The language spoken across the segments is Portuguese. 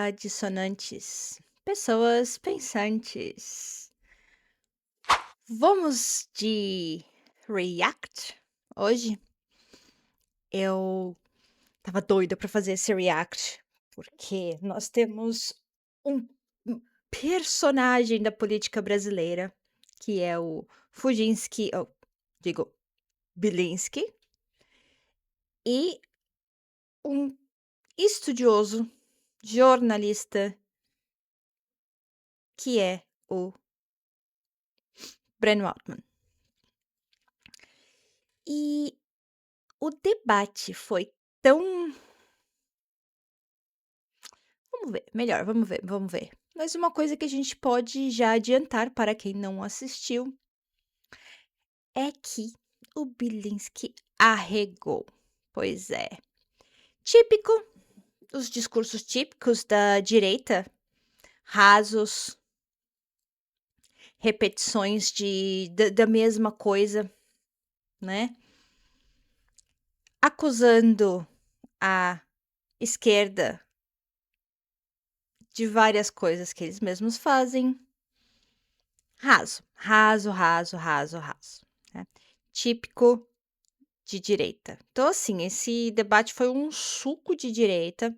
Olá, dissonantes, pessoas pensantes. Vamos de React hoje? Eu tava doida pra fazer esse React, porque nós temos um personagem da política brasileira, que é o Fujinski, digo, Bilinski, e um estudioso, jornalista, que é o Breno Altman. E o debate foi tão vamos ver, melhor, vamos ver. Mas uma coisa que a gente pode já adiantar para quem não assistiu é que o Bilinski arregou. Pois é. Típico, os discursos típicos da direita, rasos, repetições da mesma coisa, né? Acusando a esquerda de várias coisas que eles mesmos fazem. Raso, raso, raso, raso, raso, né. Típico de direita. Então, assim, esse debate foi um suco de direita,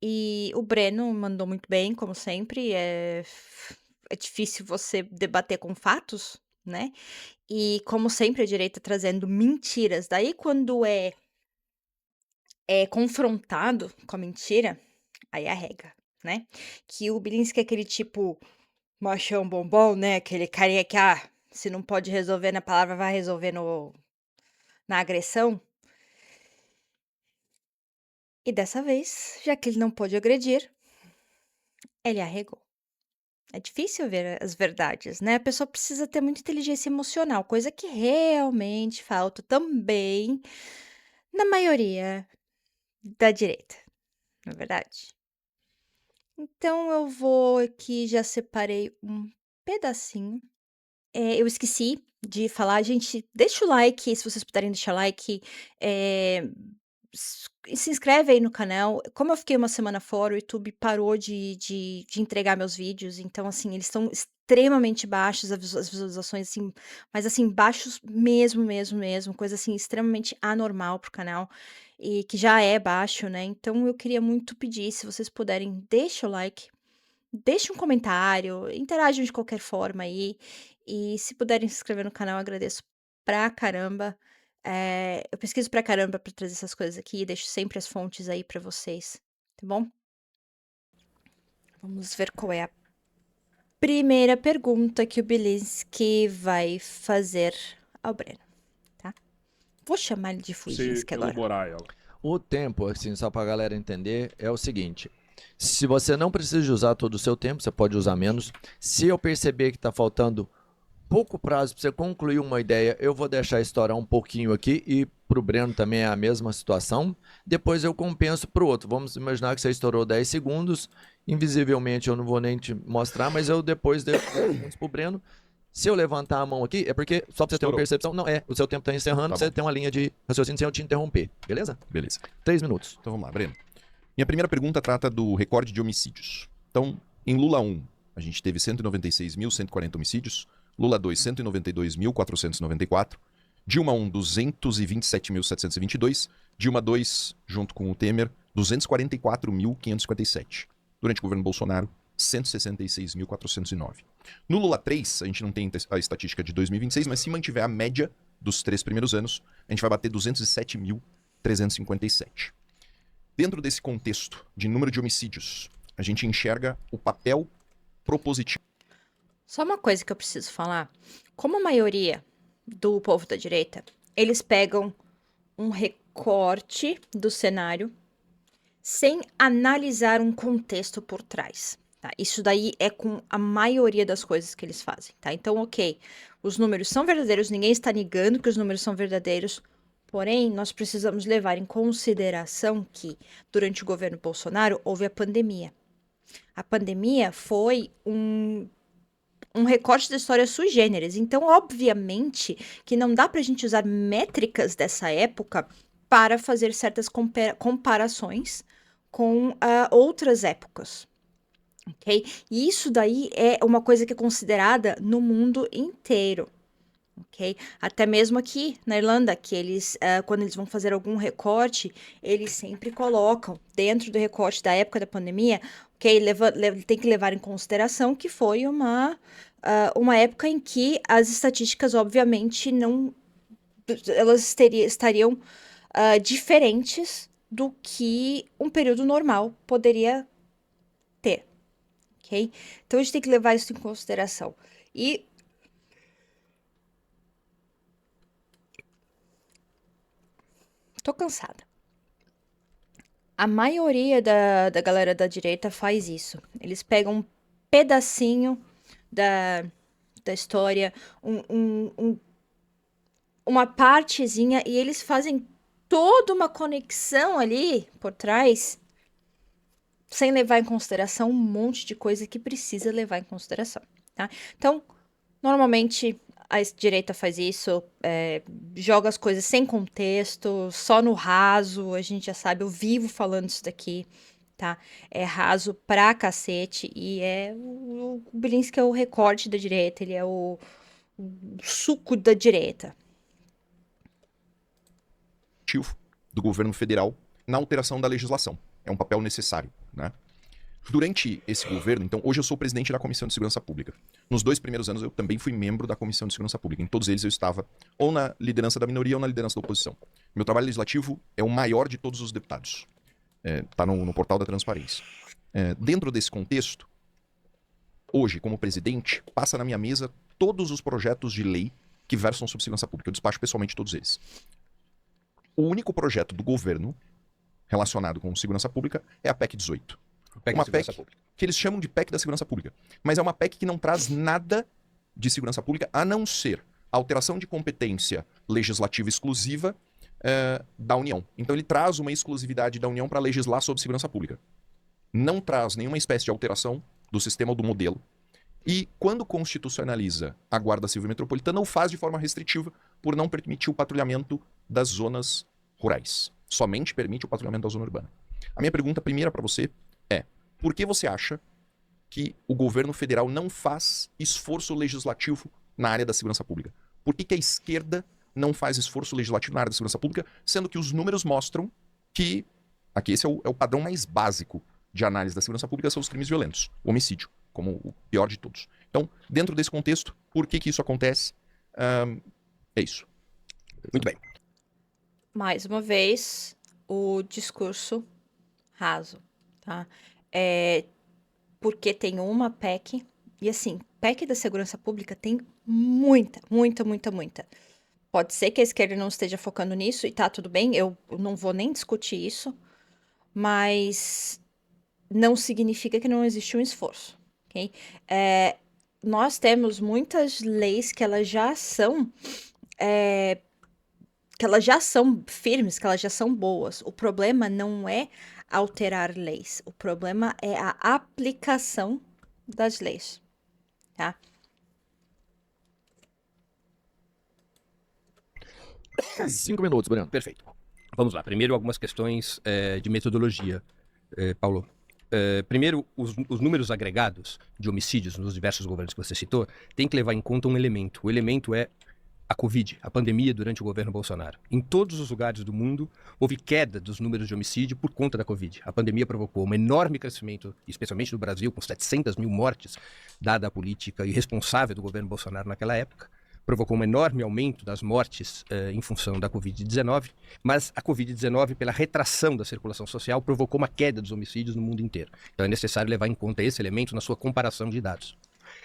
e o Breno mandou muito bem, como sempre, é difícil você debater com fatos, né, e como sempre a direita trazendo mentiras, daí quando é confrontado com a mentira, aí arrega, né. Que o Bilinski é aquele tipo machão bombom, né, aquele carinha que, se não pode resolver na palavra, vai resolver no na agressão. E dessa vez, já que ele não pôde agredir, ele arregou. É difícil ver as verdades, né, a pessoa precisa ter muita inteligência emocional, coisa que realmente falta também na maioria da direita, não é verdade? Então eu vou aqui, já separei um pedacinho. Eu esqueci de falar, gente, deixa o like, se vocês puderem deixar like, eh, se inscreve aí no canal. Como eu fiquei uma semana fora, o YouTube parou de entregar meus vídeos, então, assim, eles estão extremamente baixos, as visualizações, assim, mas, assim, baixos mesmo, mesmo, mesmo, coisa, assim, extremamente anormal para o canal, e que já é baixo, né. Então eu queria muito pedir, se vocês puderem, deixa o like, deixa um comentário, interajam de qualquer forma aí, e se puderem se inscrever no canal, eu agradeço pra caramba. Eu pesquiso pra caramba pra trazer essas coisas aqui e deixo sempre as fontes aí pra vocês, tá bom? Vamos ver qual é a primeira pergunta que o Bilinski vai fazer ao Breno, tá? Vou chamar ele de Você Fujinski agora. elaborar ela. O tempo, assim, só para a galera entender, é o seguinte: se você não precisa de usar todo o seu tempo, você pode usar menos. Se eu perceber que está faltando pouco prazo para você concluir uma ideia, eu vou deixar estourar um pouquinho aqui, e para o Breno também é a mesma situação. Depois eu compenso para o outro. Vamos imaginar que você estourou 10 segundos, invisivelmente eu não vou nem te mostrar, mas eu depois deixo 10 segundos para o Breno. Se eu levantar a mão aqui, é porque, só pra você ter uma Estourou. percepção, não é, o seu tempo tá encerrando, Tá você bom. tem uma linha de raciocínio sem eu te interromper, beleza? Beleza. 3 minutos. Então vamos lá, Breno. Minha primeira pergunta trata do recorde de homicídios. Então, em Lula 1, a gente teve 196.140 homicídios. Lula 2, 192.494. Dilma 1, 227.722. Dilma 2, junto com o Temer, 244.557. Durante o governo Bolsonaro, 166.409. No Lula 3, a gente não tem a estatística de 2026, mas se mantiver a média dos 3 primeiros anos, a gente vai bater 207.357. Dentro desse contexto de número de homicídios, a gente enxerga o papel propositivo. Só uma coisa que eu preciso falar. Como a maioria do povo da direita, eles pegam um recorte do cenário sem analisar um contexto por trás, tá? Isso daí é com a maioria das coisas que eles fazem, tá? Então, ok, os números são verdadeiros, ninguém está negando que os números são verdadeiros, porém, nós precisamos levar em consideração que, durante o governo Bolsonaro, houve a pandemia. A pandemia foi um recorte da história sui generis. Então, obviamente, que não dá pra gente usar métricas dessa época para fazer certas comparações com outras épocas, ok? E isso daí é uma coisa que é considerada no mundo inteiro, ok? Até mesmo aqui na Irlanda, que eles, quando eles vão fazer algum recorte, eles sempre colocam dentro do recorte da época da pandemia, ok? Tem que levar em consideração que foi uma época em que as estatísticas, obviamente, não, elas estariam diferentes do que um período normal poderia ter, ok? Então a gente tem que levar isso em consideração. E tô cansada. A maioria da galera da direita faz isso. Eles pegam um pedacinho da história, uma partezinha, e eles fazem toda uma conexão ali por trás, sem levar em consideração um monte de coisa que precisa levar em consideração, tá? Então, normalmente a direita faz isso, joga as coisas sem contexto, só no raso, a gente já sabe, eu vivo falando isso daqui, tá? É raso pra cacete, e o Belinsky é o recorte da direita, ele é o suco da direita. Do governo federal na alteração da legislação. É um papel necessário, né? Durante esse governo, então, hoje eu sou presidente da Comissão de Segurança Pública. Nos 2 primeiros anos eu também fui membro da Comissão de Segurança Pública. Em todos eles eu estava ou na liderança da minoria ou na liderança da oposição. Meu trabalho legislativo é o maior de todos os deputados. Tá no portal da transparência. Dentro desse contexto, hoje, como presidente, passa na minha mesa todos os projetos de lei que versam sobre segurança pública. Eu despacho pessoalmente todos eles. O único projeto do governo relacionado com segurança pública é a PEC 18. Uma PEC que eles chamam de PEC da segurança pública. Mas é uma PEC que não traz nada de segurança pública, a não ser a alteração de competência legislativa exclusiva da União. Então ele traz uma exclusividade da União para legislar sobre segurança pública. Não traz nenhuma espécie de alteração do sistema ou do modelo. E quando constitucionaliza a Guarda Civil Metropolitana, o faz de forma restritiva por não permitir o patrulhamento das zonas rurais. Somente permite o patrulhamento da zona urbana. A minha pergunta primeira para você é: por que você acha que o governo federal não faz esforço legislativo na área da segurança pública? Por que a esquerda não faz esforço legislativo na área da segurança pública, sendo que os números mostram que, aqui esse é o padrão mais básico de análise da segurança pública, são os crimes violentos, o homicídio, como o pior de todos. Então, dentro desse contexto, por que isso acontece? É isso. Muito bem. Mais uma vez, o discurso raso, tá? Porque tem uma PEC, e assim, PEC da segurança pública tem muita. Pode ser que a esquerda não esteja focando nisso, e tá tudo bem, eu não vou nem discutir isso, mas não significa que não existe um esforço, ok? Nós temos muitas leis que elas já são firmes, que elas já são boas. O problema não é alterar leis, o problema é a aplicação das leis, tá? Cinco minutos, Breno. Perfeito. Vamos lá. Primeiro, algumas questões de metodologia, Paulo. Primeiro, os números agregados de homicídios nos diversos governos que você citou tem que levar em conta um elemento. O elemento é a Covid, a pandemia durante o governo Bolsonaro. Em todos os lugares do mundo, houve queda dos números de homicídio por conta da Covid. A pandemia provocou um enorme crescimento, especialmente no Brasil, com 700 mil mortes, dada a política irresponsável do governo Bolsonaro naquela época. Provocou um enorme aumento das mortes em função da Covid-19, mas a Covid-19, pela retração da circulação social, provocou uma queda dos homicídios no mundo inteiro. Então é necessário levar em conta esse elemento na sua comparação de dados.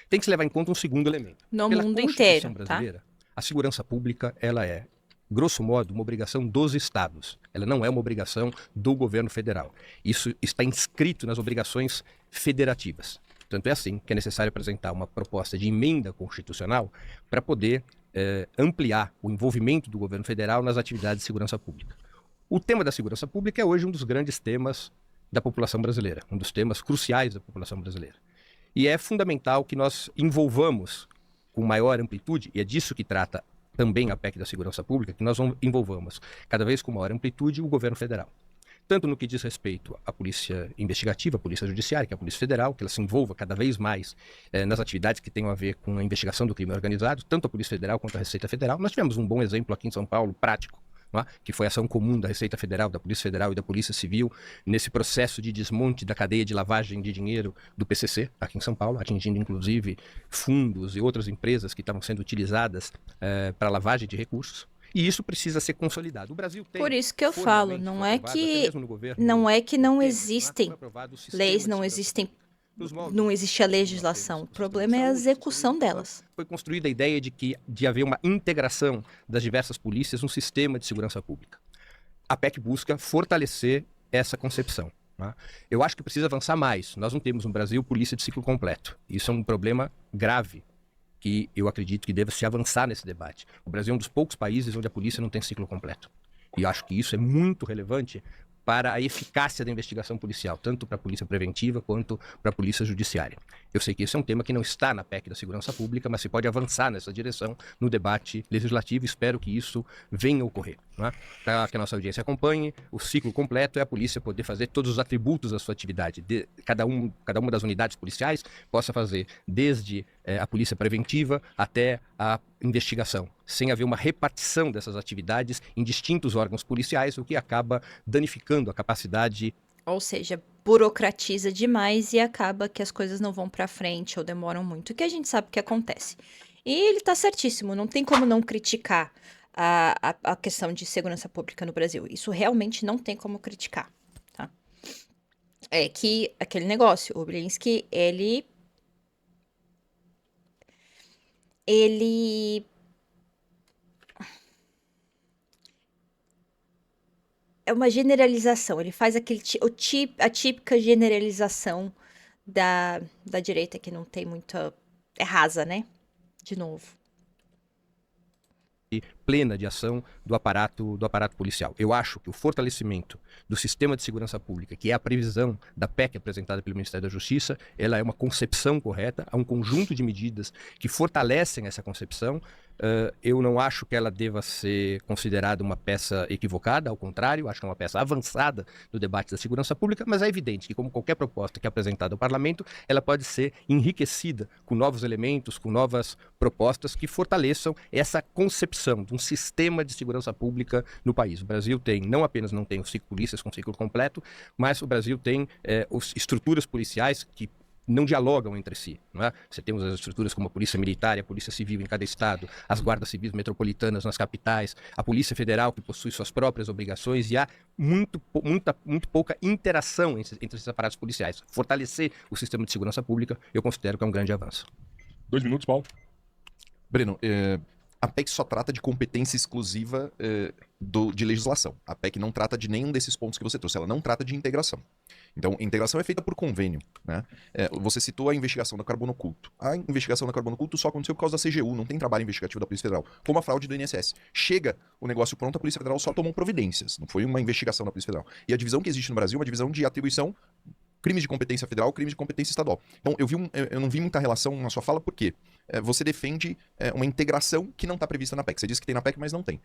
Tem que se levar em conta um segundo elemento. No Pela mundo Constituição inteiro, brasileira, a segurança pública, ela é, grosso modo, uma obrigação dos estados. Ela não é uma obrigação do governo federal. Isso está inscrito nas obrigações federativas. Tanto é assim que é necessário apresentar uma proposta de emenda constitucional para poder ampliar o envolvimento do governo federal nas atividades de segurança pública. O tema da segurança pública é hoje um dos grandes temas da população brasileira, um dos temas cruciais da população brasileira. E é fundamental que nós envolvamos com maior amplitude, e é disso que trata também a PEC da segurança pública, que nós envolvamos cada vez com maior amplitude o governo federal. tanto no que diz respeito à polícia investigativa, à polícia judiciária, que é a Polícia Federal, que ela se envolva cada vez mais nas atividades que tenham a ver com a investigação do crime organizado, tanto a Polícia Federal quanto a Receita Federal. Nós tivemos um bom exemplo aqui em São Paulo, prático, não é? Que foi a ação comum da Receita Federal, da Polícia Federal e da Polícia Civil nesse processo de desmonte da cadeia de lavagem de dinheiro do PCC, aqui em São Paulo, atingindo inclusive fundos e outras empresas que estavam sendo utilizadas para lavagem de recursos. E isso precisa ser consolidado. O Brasil tem, Por isso que eu falo, formalmente, não foi é aprovado, até que mesmo no governo não é que não Temer, existem foi aprovado o sistema leis, de não segurança existem, pública. Nos moldes não existe a que nós legislação. O temos, o sistema problema de é a saúde, o sistema de execução educação, delas. foi construída a ideia de haver uma integração das diversas polícias no sistema de segurança pública. A PEC busca fortalecer essa concepção. Tá? Eu acho que precisa avançar mais. Nós não temos no Brasil polícia de ciclo completo. Isso é um problema grave que eu acredito que deva se avançar nesse debate. O Brasil é um dos poucos países onde a polícia não tem ciclo completo. E eu acho que isso é muito relevante para a eficácia da investigação policial, tanto para a polícia preventiva quanto para a polícia judiciária. Eu sei que esse é um tema que não está na PEC da segurança pública, mas se pode avançar nessa direção no debate legislativo. Espero que isso venha a ocorrer. Né? Para que a nossa audiência acompanhe, o ciclo completo é a polícia poder fazer todos os atributos da sua atividade. Cada uma das unidades policiais possa fazer desde a polícia preventiva até a investigação, sem haver uma repartição dessas atividades em distintos órgãos policiais, o que acaba danificando a capacidade. Ou seja, burocratiza demais e acaba que as coisas não vão para frente ou demoram muito, que a gente sabe que acontece. E ele tá certíssimo, não tem como não criticar a questão de segurança pública no Brasil. Isso realmente não tem como criticar, tá? É que aquele negócio, o Brzezinski, ele é uma generalização, ele faz a típica generalização da direita que não tem muita... É rasa, né? De novo. Plena de ação do aparato policial. Eu acho que o fortalecimento do sistema de segurança pública, que é a previsão da PEC apresentada pelo Ministério da Justiça, ela é uma concepção correta, há um conjunto de medidas que fortalecem essa concepção. Eu não acho que ela deva ser considerada uma peça equivocada, ao contrário, acho que é uma peça avançada no debate da segurança pública, mas é evidente que, como qualquer proposta que é apresentada ao parlamento, ela pode ser enriquecida com novos elementos, com novas propostas que fortaleçam essa concepção de um sistema de segurança pública no país. O Brasil não apenas não tem os 5 polícias com ciclo completo, mas o Brasil tem estruturas policiais que não dialogam entre si. Não é? Você tem as estruturas como a Polícia Militar e a Polícia Civil em cada estado, as guardas civis metropolitanas nas capitais, a Polícia Federal que possui suas próprias obrigações, e há muito pouca interação entre esses aparatos policiais. Fortalecer o sistema de segurança pública, eu considero que é um grande avanço. 2 minutos, Paulo. Breno, a PEC só trata de competência exclusiva de legislação. A PEC não trata de nenhum desses pontos que você trouxe, ela não trata de integração. Então, a integração é feita por convênio. Né? Você citou a investigação da carbono oculto. A investigação da carbono oculto só aconteceu por causa da CGU, não tem trabalho investigativo da Polícia Federal, como a fraude do INSS. Chega o negócio pronto, a Polícia Federal só tomou providências, não foi uma investigação da Polícia Federal. E a divisão que existe no Brasil é uma divisão de atribuição, crimes de competência federal, crimes de competência estadual. Então, eu não vi muita relação na sua fala, por quê? Você defende uma integração que não está prevista na PEC. Você disse que tem na PEC, mas não tem.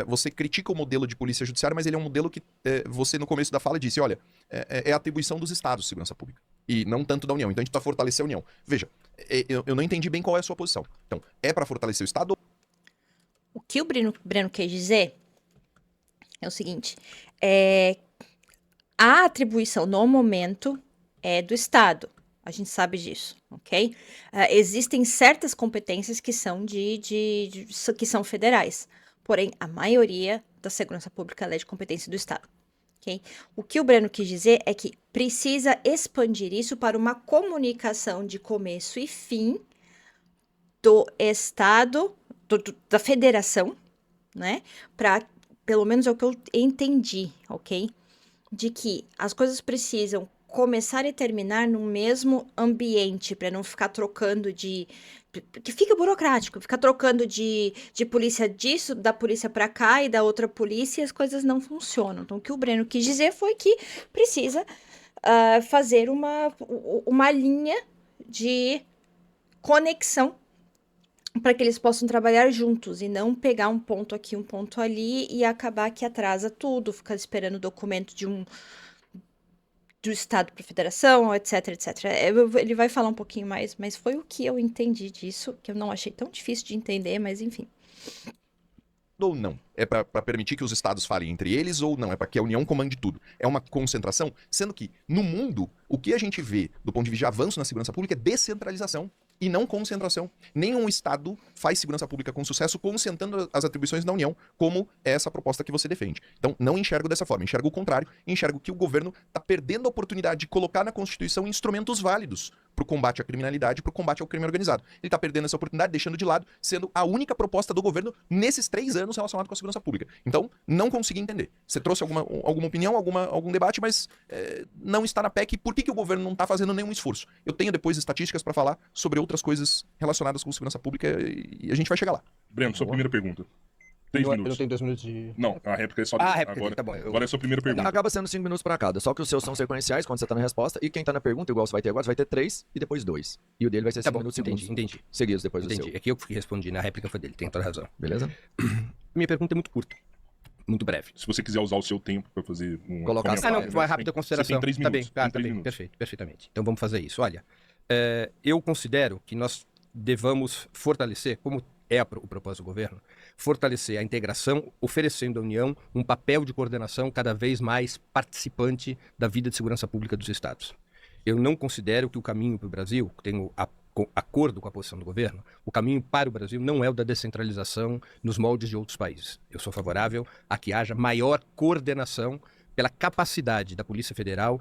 Você critica o modelo de polícia judiciária, mas ele é um modelo que você, no começo da fala, disse, olha, é a atribuição dos estados de segurança pública, e não tanto da União. Então, a gente precisa fortalecer a União. Veja, eu não entendi bem qual é a sua posição. Então, é para fortalecer o Estado? O que o Breno quer dizer é o seguinte, a atribuição no momento é do Estado. A gente sabe disso, ok? Existem certas competências que são que são federais. Porém, a maioria da segurança pública é de competência do Estado. Okay? O que o Breno quis dizer é que precisa expandir isso para uma comunicação de começo e fim do Estado, da federação, né? Pelo menos é o que eu entendi, ok? De que as coisas precisam começar e terminar no mesmo ambiente, para não ficar trocando que fica burocrático, ficar trocando de polícia disso, da polícia para cá e da outra polícia, e as coisas não funcionam. Então, o que o Breno quis dizer foi que precisa fazer uma linha de conexão para que eles possam trabalhar juntos e não pegar um ponto aqui, um ponto ali e acabar que atrasa tudo, ficar esperando o documento do estado para a federação, etc, etc. Ele vai falar um pouquinho mais, mas foi o que eu entendi disso, que eu não achei tão difícil de entender, mas enfim. Ou não? É para permitir que os estados falem entre eles ou não? É para que a União comande tudo? É uma concentração? Sendo que, no mundo, o que a gente vê do ponto de vista de avanço na segurança pública é descentralização e não concentração. Nenhum estado faz segurança pública com sucesso concentrando as atribuições da União, como é essa proposta que você defende. Então, não enxergo dessa forma. Enxergo o contrário. Enxergo que o governo está perdendo a oportunidade de colocar na Constituição instrumentos válidos para o combate à criminalidade, para o combate ao crime organizado. Ele está perdendo essa oportunidade, deixando de lado, sendo a única proposta do governo nesses 3 anos relacionado com a segurança pública. Então, não consegui entender. Você trouxe alguma opinião, algum debate, mas não está na PEC. Por que o governo não está fazendo nenhum esforço? Eu tenho depois estatísticas para falar sobre outras coisas relacionadas com segurança pública e a gente vai chegar lá. Breno, sua primeira pergunta. 3 Eu não minutos. tenho 2 minutos de... Não, a réplica é só... Ah, a réplica, agora, tá bom. agora é a sua primeira pergunta. Acaba sendo 5 minutos pra cada. Só que os seus são sequenciais quando você tá na resposta. E quem tá na pergunta, igual você vai ter agora, você vai ter 3 e depois 2. E o dele vai ser 5 Tá bom, minutos entendi. seguidos depois do Entendi. seu. É que eu que respondi, na réplica foi dele, tem toda a razão. Beleza? Minha pergunta é muito curta, muito breve. Se você quiser usar o seu tempo para fazer um Colocar Ah, não, Você vai rápida consideração. Você tem 3 Tá bem, minutos. tá Tem 3 bem, minutos. perfeito, perfeitamente. Então vamos fazer isso. Olha, eu considero que nós devamos fortalecer, como é o propósito do governo, fortalecer a integração, oferecendo à União um papel de coordenação cada vez mais participante da vida de segurança pública dos Estados. Eu não considero que o caminho para o Brasil, tenho acordo com a posição do governo, o caminho para o Brasil não é o da descentralização nos moldes de outros países. Eu sou favorável a que haja maior coordenação pela capacidade da Polícia Federal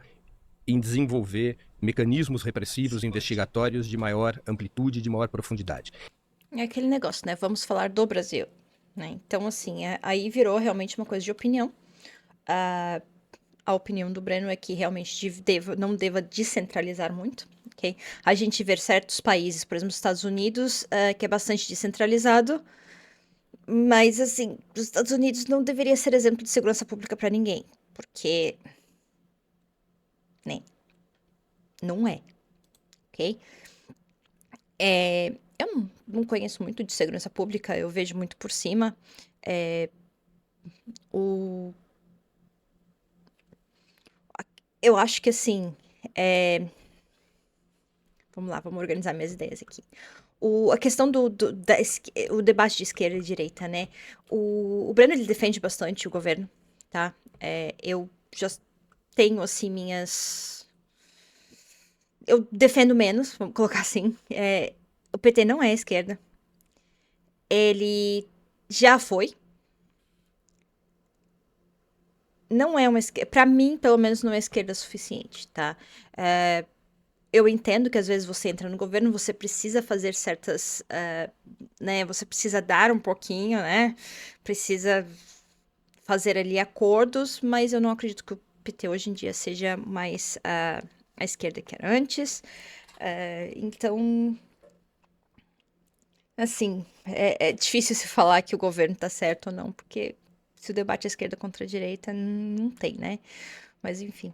em desenvolver mecanismos repressivos investigatórios de maior amplitude e de maior profundidade. É aquele negócio, né? Vamos falar do Brasil, né? Então, assim, aí virou realmente uma coisa de opinião. A opinião do Breno é que realmente não deva descentralizar muito, ok? A gente vê certos países, por exemplo, os Estados Unidos, que é bastante descentralizado, mas, assim, os Estados Unidos não deveria ser exemplo de segurança pública para ninguém, porque não é, ok? Eu não conheço muito de segurança pública, eu vejo muito por cima. Eu acho que assim. Vamos lá, vamos organizar minhas ideias aqui. A questão o debate de esquerda e direita, né? O Breno, ele defende bastante o governo, tá? Eu já tenho, assim, eu defendo menos, vamos colocar assim. O PT não é esquerda. Ele já foi. Não é uma esquerda. Pra mim, pelo menos, não é esquerda suficiente, tá? Eu entendo que às vezes você entra no governo, você precisa fazer certas. Né? Você precisa dar um pouquinho, né? Precisa fazer ali acordos, mas eu não acredito que o PT hoje em dia seja mais a esquerda que era antes. Então. Assim, é difícil se falar que o governo tá certo ou não, porque se o debate é esquerda contra a direita, não tem, né? Mas enfim.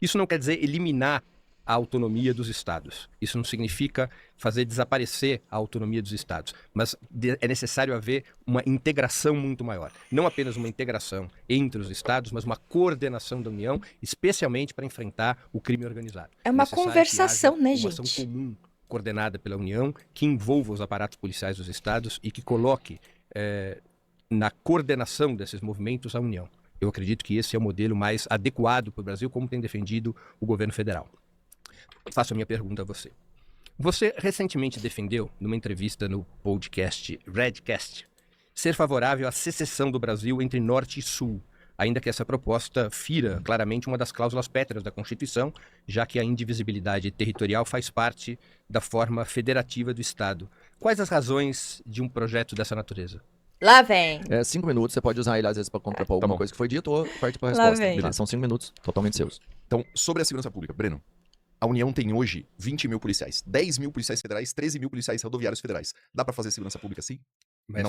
Isso não quer dizer eliminar a autonomia dos estados. Isso não significa fazer desaparecer a autonomia dos estados. Mas é necessário haver uma integração muito maior. Não apenas uma integração entre os estados, mas uma coordenação da União, especialmente para enfrentar o crime organizado. É uma conversação, né, uma gente? ação comum coordenada pela União, que envolva os aparatos policiais dos estados e que coloque na coordenação desses movimentos a União. Eu acredito que esse é o modelo mais adequado para o Brasil, como tem defendido o governo federal. Faço a minha pergunta a você. Você recentemente defendeu, numa entrevista no podcast Redcast, ser favorável à secessão do Brasil entre Norte e Sul, ainda que essa proposta fira claramente uma das cláusulas pétreas da Constituição, já que a indivisibilidade territorial faz parte da forma federativa do Estado. Quais as razões de um projeto dessa natureza? Lá vem. 5 minutos, você pode usar ele às vezes pra contrapor alguma bom. coisa que foi dita ou partir pra Lá resposta. vem. Beleza, são 5 minutos, totalmente seus. Então, sobre a segurança pública, Breno, a União tem hoje 20 mil policiais, 10 mil policiais federais, 13 mil policiais rodoviários federais. Dá pra fazer segurança pública assim? Mas-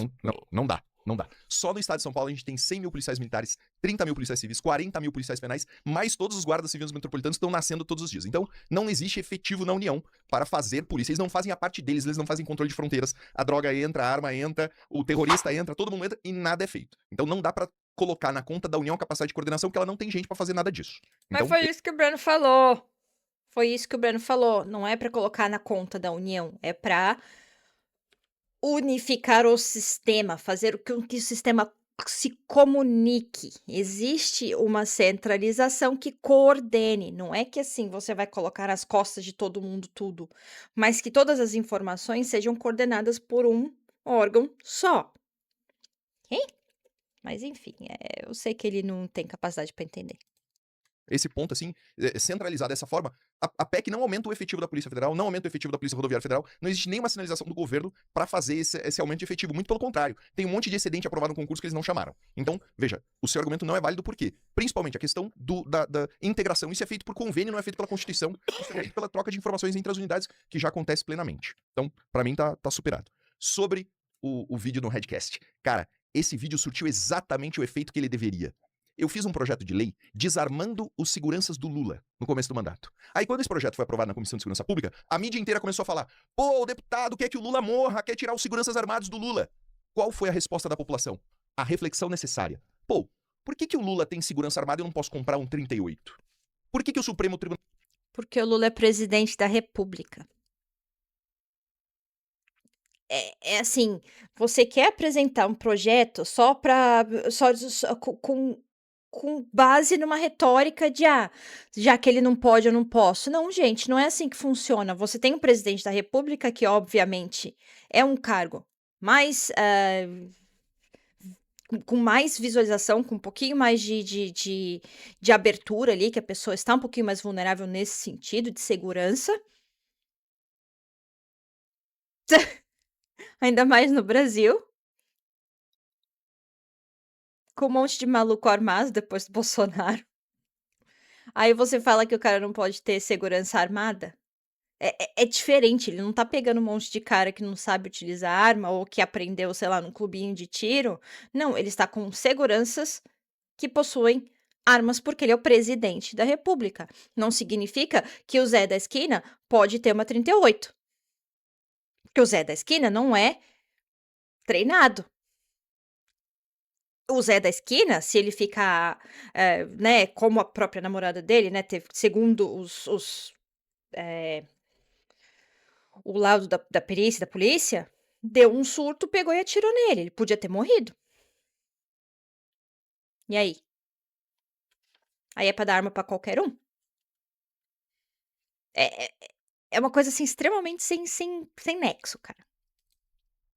Não dá. Não dá. Só no estado de São Paulo a gente tem 100 mil policiais militares, 30 mil policiais civis, 40 mil policiais penais, mais todos os guardas civis metropolitanos que estão nascendo todos os dias. Então, não existe efetivo na União para fazer polícia. Eles não fazem a parte deles, eles não fazem controle de fronteiras. A droga entra, a arma entra, o terrorista entra, todo mundo entra e nada é feito. Então não dá para colocar na conta da União a capacidade de coordenação, porque ela não tem gente para fazer nada disso. Mas Então, foi isso que o Breno falou. Foi isso que o Breno falou. Não é pra colocar na conta da União, é pra unificar o sistema, fazer com que o sistema se comunique. Existe uma centralização que coordene. Não é que assim você vai colocar nas costas de todo mundo tudo, mas que todas as informações sejam coordenadas por um órgão só. Ok? Mas enfim, eu sei que ele não tem capacidade pra entender. esse ponto, assim, centralizado dessa forma, a PEC não aumenta o efetivo da Polícia Federal, não aumenta o efetivo da Polícia Rodoviária Federal, não existe nenhuma sinalização do governo para fazer esse aumento de efetivo. Muito pelo contrário, tem um monte de excedente aprovado no concurso que eles não chamaram. Então, veja, o seu argumento não é válido por quê? Principalmente a questão da integração. Isso é feito por convênio, não é feito pela Constituição, isso é feito pela troca de informações entre as unidades, que já acontece plenamente. Então, para mim, tá superado. Sobre o vídeo no Redcast. Cara, esse vídeo surtiu exatamente o efeito que ele deveria. Eu fiz um projeto de lei desarmando os seguranças do Lula no começo do mandato. Aí, quando esse projeto foi aprovado na Comissão de Segurança Pública, a mídia inteira começou a falar: pô, o deputado quer que o Lula morra, quer tirar os seguranças armados do Lula. Qual foi a resposta da população? A reflexão necessária. Pô, por que o Lula tem segurança armada e eu não posso comprar um 38? Por que o Supremo Tribunal... Porque o Lula é presidente da República. É assim, você quer apresentar um projeto só com base numa retórica de já que ele não pode, eu não posso. Não, gente, não é assim que funciona. Você tem um presidente da República que, obviamente, é um cargo mais com mais visualização, com um pouquinho mais de abertura ali, que a pessoa está um pouquinho mais vulnerável nesse sentido de segurança. Ainda mais no Brasil. Com um monte de maluco armado depois do Bolsonaro. Aí você fala que o cara não pode ter segurança armada. É diferente, ele não tá pegando um monte de cara que não sabe utilizar arma ou que aprendeu, sei lá, num clubinho de tiro. Não, ele está com seguranças que possuem armas porque ele é o presidente da República. Não significa que o Zé da esquina pode ter uma 38. Porque o Zé da esquina não é treinado. O Zé da esquina, se ele ficar, né, como a própria namorada dele, né, segundo o laudo da perícia, da polícia, deu um surto, pegou e atirou nele. Ele podia ter morrido. E aí? Aí é pra dar arma pra qualquer um? É uma coisa, assim, extremamente sem nexo, cara.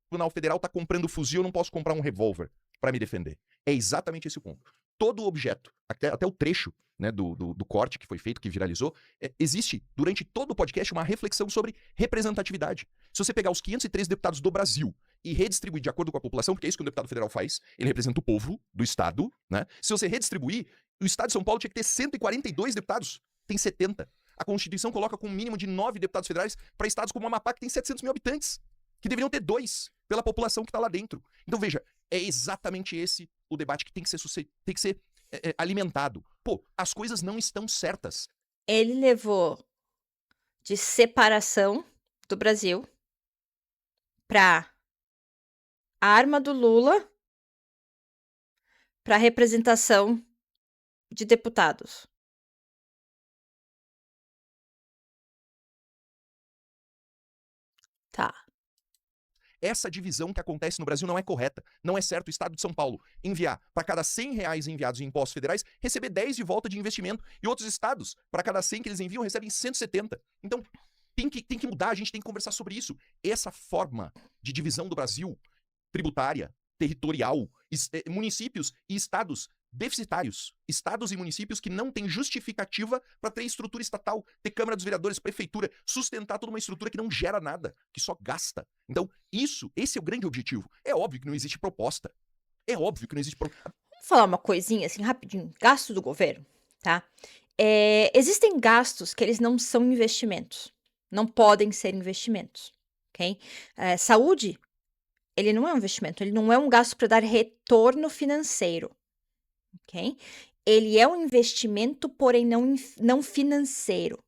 Tribunal Federal tá comprando fuzil, eu não posso comprar um revólver para me defender. É exatamente esse o ponto. Todo objeto, até o trecho, né, do corte que foi feito, que viralizou, existe durante todo o podcast uma reflexão sobre representatividade. Se você pegar os 513 deputados do Brasil e redistribuir de acordo com a população, porque é isso que um deputado federal faz, ele representa o povo do estado, né? Se você redistribuir, o estado de São Paulo tinha que ter 142 deputados, tem 70. A Constituição coloca com um mínimo de 9 deputados federais para estados como o Amapá, que tem 700 mil habitantes, que deveriam ter 2 pela população que está lá dentro. Então, veja, é exatamente esse o debate que tem que ser alimentado. Pô, as coisas não estão certas. Ele levou de separação do Brasil pra a arma do Lula pra representação de deputados. Tá. Essa divisão que acontece no Brasil não é correta. Não é certo o Estado de São Paulo enviar, para cada R$100 enviados em impostos federais, receber 10 de volta de investimento. E outros estados, para cada 100 que eles enviam, recebem 170. Então, tem que mudar, a gente tem que conversar sobre isso. Essa forma de divisão do Brasil, tributária, territorial, municípios e estados deficitários, estados e municípios que não têm justificativa para ter estrutura estatal, ter Câmara dos Vereadores, prefeitura, sustentar toda uma estrutura que não gera nada, que só gasta. Então, esse é o grande objetivo. É óbvio que não existe proposta. É óbvio que não existe proposta. Vamos falar uma coisinha assim rapidinho. Gasto do governo, tá? Existem gastos que eles não são investimentos. Não podem ser investimentos, ok? Saúde Ele não é um investimento, ele não é um gasto para dar retorno financeiro, ok? Ele é um investimento, porém não financeiro,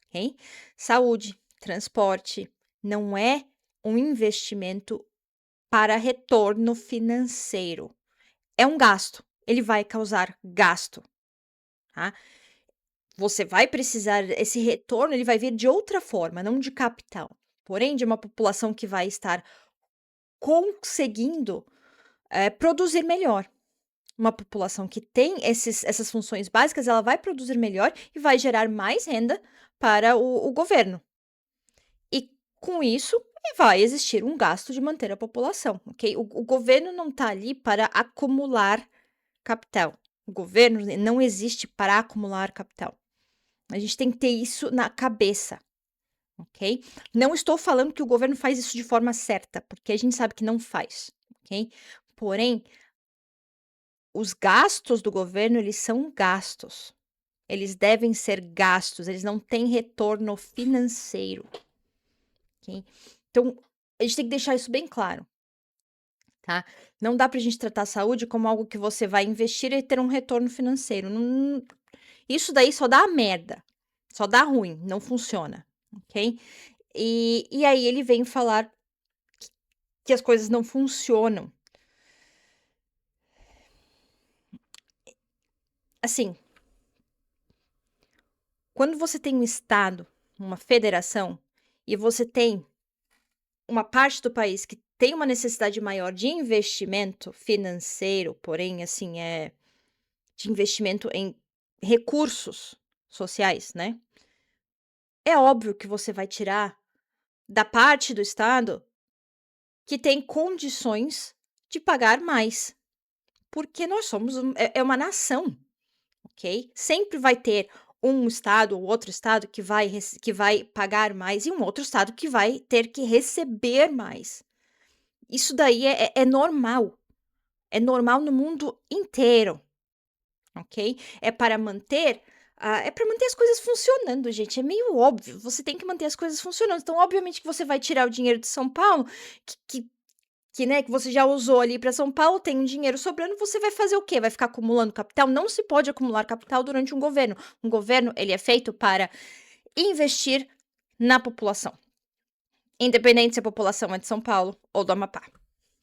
ok? Saúde, transporte, não é um investimento para retorno financeiro. É um gasto, ele vai causar gasto, tá? Você vai precisar, esse retorno ele vai vir de outra forma, não de capital, porém de uma população que vai estar conseguindo produzir melhor. Uma população que tem essas funções básicas, ela vai produzir melhor e vai gerar mais renda para o governo. E com isso, vai existir um gasto de manter a população, ok? O governo não está ali para acumular capital. O governo não existe para acumular capital. A gente tem que ter isso na cabeça, ok? Não estou falando que o governo faz isso de forma certa, porque a gente sabe que não faz, ok? Porém, os gastos do governo, eles são gastos. Eles devem ser gastos, eles não têm retorno financeiro, ok? Então, a gente tem que deixar isso bem claro, tá? Não dá pra gente tratar a saúde como algo que você vai investir e ter um retorno financeiro. Isso daí só dá merda, só dá ruim, não funciona, ok? E aí ele vem falar que as coisas não funcionam. Assim, quando você tem um estado, uma federação, e você tem uma parte do país que tem uma necessidade maior de investimento financeiro, porém, assim, de investimento em recursos sociais, né? É óbvio que você vai tirar da parte do estado que tem condições de pagar mais, porque nós somos é uma nação, ok? Sempre vai ter um estado ou outro estado que vai pagar mais e um outro estado que vai ter que receber mais. Isso daí é normal. É normal no mundo inteiro, ok? É para manter as coisas funcionando, gente. É meio óbvio. Você tem que manter as coisas funcionando. Então, obviamente que você vai tirar o dinheiro de São Paulo, né, que você já usou ali para São Paulo, tem um dinheiro sobrando, você vai fazer o quê? Vai ficar acumulando capital? Não se pode acumular capital durante um governo. Um governo, ele é feito para investir na população. Independente se a população é de São Paulo ou do Amapá,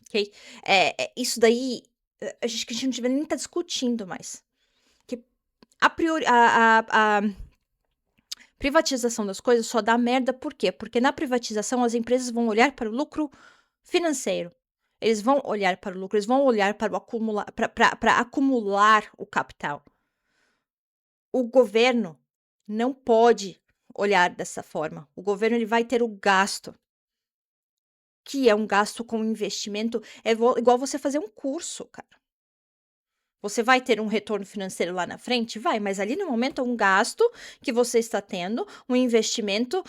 ok? Isso daí, a gente não deveria nem estar discutindo mais. Que a privatização das coisas só dá merda, por quê? Porque na privatização as empresas vão olhar para o lucro financeiro. Eles vão olhar para o lucro, eles vão olhar para acumular o capital. O governo não pode olhar dessa forma. O governo ele vai ter o gasto, que é um gasto com investimento. É igual você fazer um curso, cara. Você vai ter um retorno financeiro lá na frente? Vai, mas ali no momento é um gasto que você está tendo, um investimento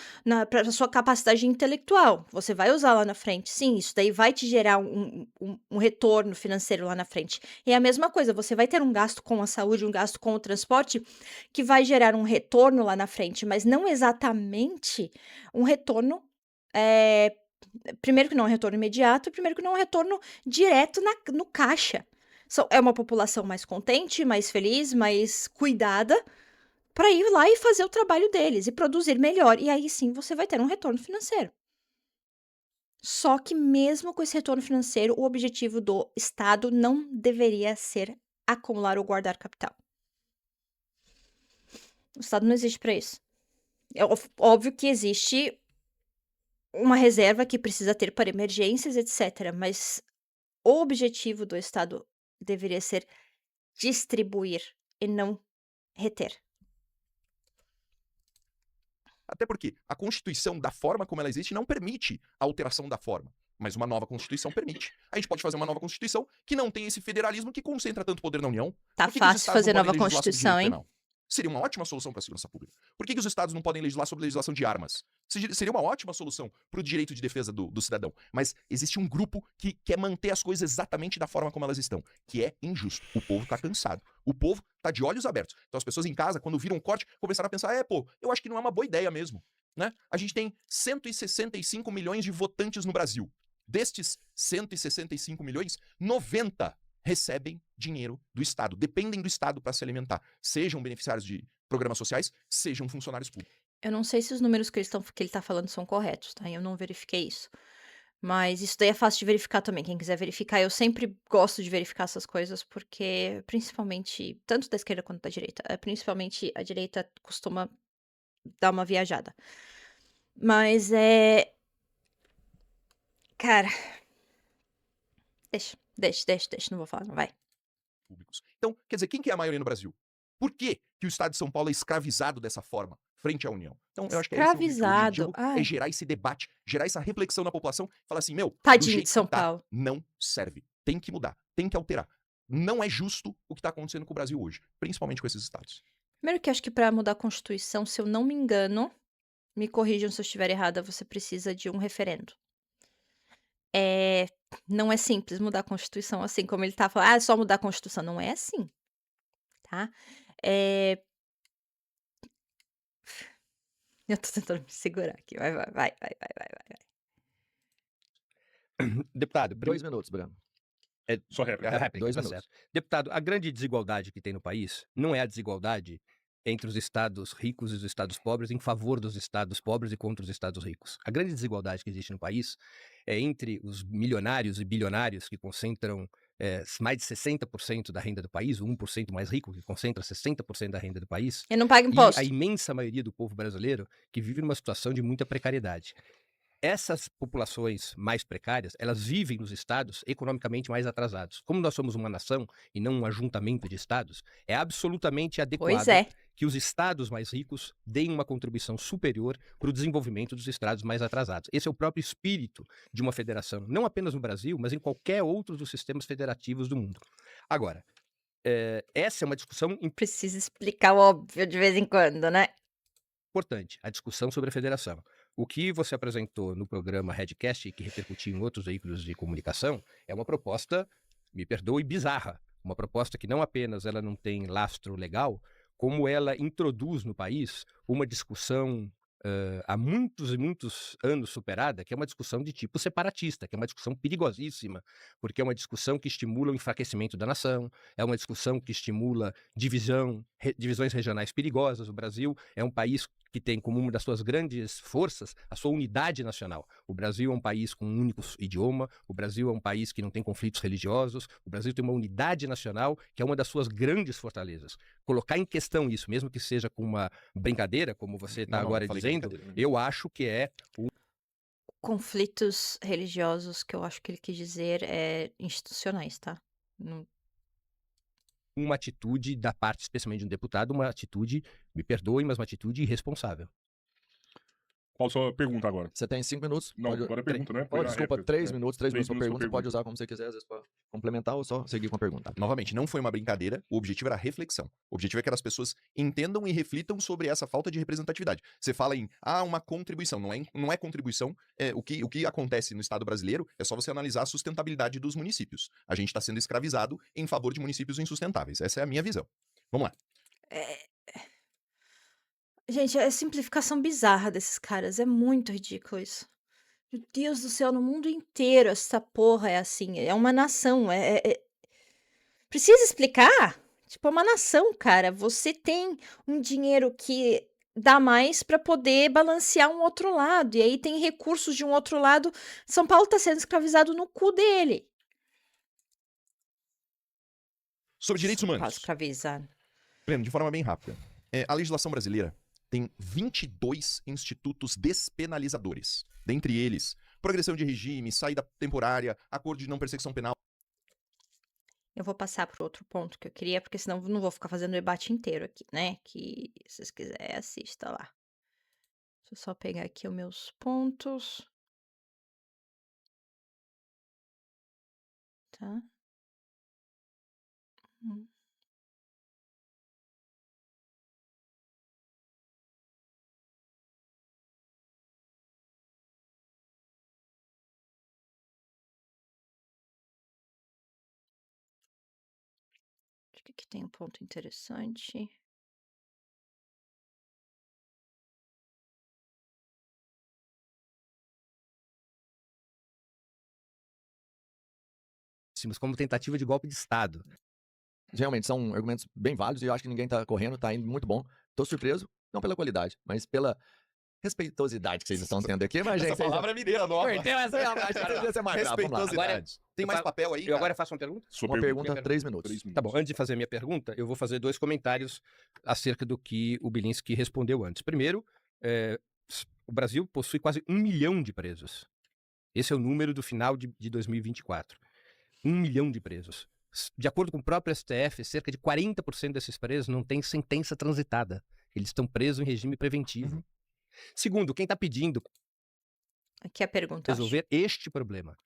para a sua capacidade intelectual. Você vai usar lá na frente, sim, isso daí vai te gerar um retorno financeiro lá na frente. E é a mesma coisa, você vai ter um gasto com a saúde, um gasto com o transporte, que vai gerar um retorno lá na frente, mas não exatamente um retorno. Primeiro que não é um retorno imediato, primeiro que não é um retorno direto no caixa. É uma população mais contente, mais feliz, mais cuidada, para ir lá e fazer o trabalho deles e produzir melhor. E aí sim você vai ter um retorno financeiro. Só que mesmo com esse retorno financeiro, o objetivo do Estado não deveria ser acumular ou guardar capital. O Estado não existe para isso. É óbvio que existe uma reserva que precisa ter para emergências, etc. Mas o objetivo do Estado deveria ser distribuir e não reter. Até porque a Constituição, da forma como ela existe, não permite a alteração da forma. Mas uma nova Constituição permite. A gente pode fazer uma nova Constituição que não tem esse federalismo que concentra tanto poder na União. Tá fácil fazer nova Constituição, hein? Seria uma ótima solução para a segurança pública. Por que os estados não podem legislar sobre legislação de armas? Seria uma ótima solução para o direito de defesa do cidadão. Mas existe um grupo que quer manter as coisas exatamente da forma como elas estão, que é injusto. O povo está cansado. O povo está de olhos abertos. Então as pessoas em casa, quando viram um corte, começaram a pensar, eu acho que não é uma boa ideia mesmo. Né? A gente tem 165 milhões de votantes no Brasil. Destes 165 milhões, 90 recebem dinheiro do Estado, dependem do Estado para se alimentar, sejam beneficiários de programas sociais, sejam funcionários públicos. Eu não sei se os números que ele tá falando são corretos, tá? Eu não verifiquei isso. Mas isso daí é fácil de verificar também. Quem quiser verificar, eu sempre gosto de verificar essas coisas, porque principalmente, tanto da esquerda quanto da direita, principalmente a direita costuma dar uma viajada. Mas é. Cara, deixa, não vou falar, não vai. Públicos. Então, quer dizer, quem que é a maioria no Brasil? Por que, que o Estado de São Paulo é escravizado dessa forma frente à União? Então, eu acho que é esse o Escravizado. objetivo, é Ai, gerar esse debate, gerar essa reflexão na população, falar assim, meu, do tadinho de jeito São que tá, Paulo. não serve. Tem que mudar, tem que alterar. Não é justo o que está acontecendo com o Brasil hoje, principalmente com esses estados. Primeiro que acho que pra mudar a Constituição, se eu não me engano, me corrijam se eu estiver errada, você precisa de um referendo. É, não é simples mudar a Constituição assim, como ele tá falando, é só mudar a Constituição. Não é assim, tá? É, eu tô tentando me segurar aqui. Vai. Deputado, 2 minutos, Breno. Só réplica. a réplica, 2 tá minutos. certo. Deputado, a grande desigualdade que tem no país não é a desigualdade entre os estados ricos e os estados pobres em favor dos estados pobres e contra os estados ricos. A grande desigualdade que existe no país é entre os milionários e bilionários que concentram mais de 60% da renda do país, o 1% mais rico que concentra 60% da renda do país, Eu não pago e a imposto. imensa maioria do povo brasileiro que vive numa situação de muita precariedade. Essas populações mais precárias, elas vivem nos estados economicamente mais atrasados. Como nós somos uma nação e não um ajuntamento de estados, é absolutamente Pois adequado é. que os estados mais ricos deem uma contribuição superior para o desenvolvimento dos estados mais atrasados. Esse é o próprio espírito de uma federação, não apenas no Brasil, mas em qualquer outro dos sistemas federativos do mundo. Agora, essa é uma discussão Precisa explicar o óbvio de vez em quando, né? importante, a discussão sobre a federação. O que você apresentou no programa Redcast e que repercutiu em outros veículos de comunicação é uma proposta, me perdoe, bizarra. Uma proposta que não apenas ela não tem lastro legal, como ela introduz no país uma discussão há muitos e muitos anos superada, que é uma discussão de tipo separatista, que é uma discussão perigosíssima, porque é uma discussão que estimula o enfraquecimento da nação, é uma discussão que estimula divisões regionais perigosas. O Brasil é um país que tem como uma das suas grandes forças a sua unidade nacional. O Brasil é um país com um único idioma, o Brasil é um país que não tem conflitos religiosos, o Brasil tem uma unidade nacional que é uma das suas grandes fortalezas. Colocar em questão isso, mesmo que seja com uma brincadeira, como você está Não, agora falei dizendo, brincadeira, né? eu acho que é Conflitos religiosos, que eu acho que ele quis dizer, é institucionais, tá? Não- uma atitude da parte, especialmente de um deputado, uma atitude, me perdoe, mas uma atitude irresponsável. Qual a sua pergunta agora? Você tem 5 minutos. Não, agora é pergunta, né? Oh, Foi a desculpa, réplica. 3 É. minutos. 3 minutos 3 pra minutos pra pergunta. Você pode pergunta. usar como você quiser, às vezes, pra complementar ou só seguir com a pergunta. Novamente, não foi uma brincadeira, o objetivo era a reflexão. O objetivo é que as pessoas entendam e reflitam sobre essa falta de representatividade. Você fala em, uma contribuição, não é contribuição, o que acontece no Estado brasileiro é só você analisar a sustentabilidade dos municípios. A gente está sendo escravizado em favor de municípios insustentáveis, essa é a minha visão. Vamos lá. É- Gente, é simplificação bizarra desses caras. É muito ridículo isso. Meu Deus do céu, no mundo inteiro essa porra é assim. É uma nação. Precisa explicar? Tipo, é uma nação, cara. Você tem um dinheiro que dá mais pra poder balancear um outro lado. E aí tem recursos de um outro lado. São Paulo tá sendo escravizado no cu dele. Sobre direitos São Paulo humanos. escravizado. Breno, de forma bem rápida. A legislação brasileira tem 22 institutos despenalizadores. Dentre eles, progressão de regime, saída temporária, acordo de não persecução penal. Eu vou passar pro outro ponto que eu queria, porque senão eu não vou ficar fazendo o debate inteiro aqui, né? Que se vocês quiserem, assista lá. Deixa eu só pegar aqui os meus pontos. Tá? Hum. Acho que aqui tem um ponto interessante. gravíssimos, como tentativa de golpe de Estado. Realmente são argumentos bem válidos e eu acho que ninguém tá correndo, tá indo muito bom. Tô surpreso, não pela qualidade, mas pela respeitosidade que vocês estão tendo aqui. Mas, gente, Essa palavra é mineira, nova. Então, essa é a acho que devia ser mais bravo. Vamos lá. Respeitosidade. Tem mais papel aí, Eu cara? agora faço uma pergunta? Sua Uma pergunta, Minha 3 minutos. 3 minutos. Tá bom, antes de fazer a minha pergunta, eu vou fazer 2 comentários acerca do que o Bilinski respondeu antes. Primeiro, o Brasil possui quase 1 milhão de presos. Esse é o número do final de 2024. 1 milhão de presos. De acordo com o próprio STF, cerca de 40% desses presos não têm sentença transitada. Eles estão presos em regime preventivo. Segundo, quem está pedindo Aqui a pergunta. acho. resolver este problema.